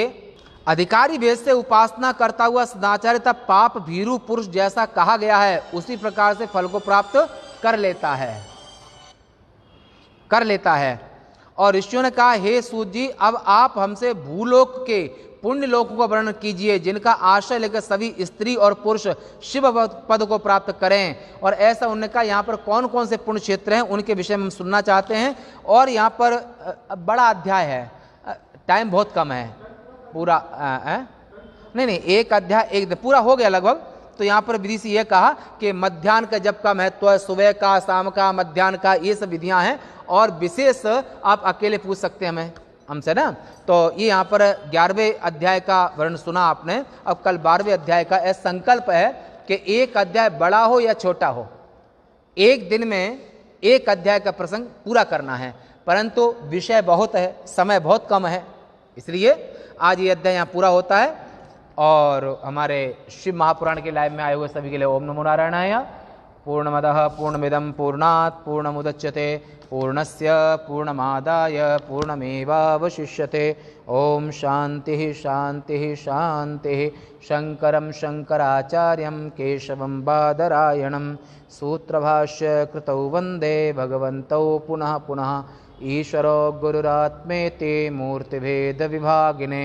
अधिकारी भेद से उपासना करता हुआ सदाचारी तथा पाप भीरु पुरुष जैसा कहा गया है उसी प्रकार से फल को प्राप्त कर लेता है। और ऋषियों ने कहा, हे सूत जी, अब आप हमसे भूलोक के पुण्य लोकों का वर्णन कीजिए जिनका आश्रय लेकर सभी स्त्री और पुरुष शिव पद को प्राप्त करें। और ऐसा उन्होंने कहा यहाँ पर कौन कौन से पुण्य क्षेत्र हैं उनके विषय में हम सुनना चाहते हैं। और यहाँ पर बड़ा अध्याय है, टाइम बहुत कम है, पूरा नहीं एक अध्याय एक पूरा हो गया लगभग। तो यहाँ पर विधि से यह कहा कि मध्याह्न का जप का महत्व है, सुबह का, शाम का, मध्याह्न का, ये सब विधियाँ हैं। और विशेष आप अकेले पूछ सकते हैं हमसे ना। तो ये यहाँ पर 11वें अध्याय का वर्णन सुना आपने, अब कल 12वें अध्याय का। ऐसा संकल्प है कि एक अध्याय बड़ा हो या छोटा हो, एक दिन में एक अध्याय का प्रसंग पूरा करना है, परंतु विषय बहुत है, समय बहुत कम है, इसलिए आज ये अध्याय यहाँ पूरा होता है। और हमारे शिव महापुराण के लाइव में आए हुए सभी के लिए ओम नमो नारायणाय। पूर्णमदः पूर्णमिदं पूर्णात् पूर्णमुदच्यते पूर्णस्य पूर्णमादाय पूर्णमेवावशिष्यते। ओम शांति शांति शांति। शंकरं शंकराचार्यं केशवं बादरायणं सूत्रभाष्य कृतौ वंदे भगवन्तौ पुनः पुनः। ईश्वरो गुरुरात्मेति मूर्तिभेद विभागिने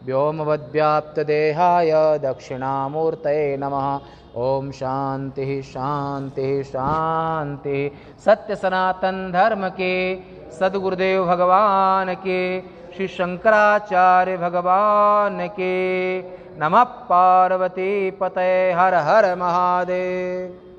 व्योमवद्व्याप्तदेहाय दक्षिणामूर्तये नमः। ओम शांति शांति शांति। सत्य सनातन धर्म के सद्गुरुदेव भगवान के श्री शंकराचार्य भगवान के। नमः पार्वती पतये। हर हर महादेव।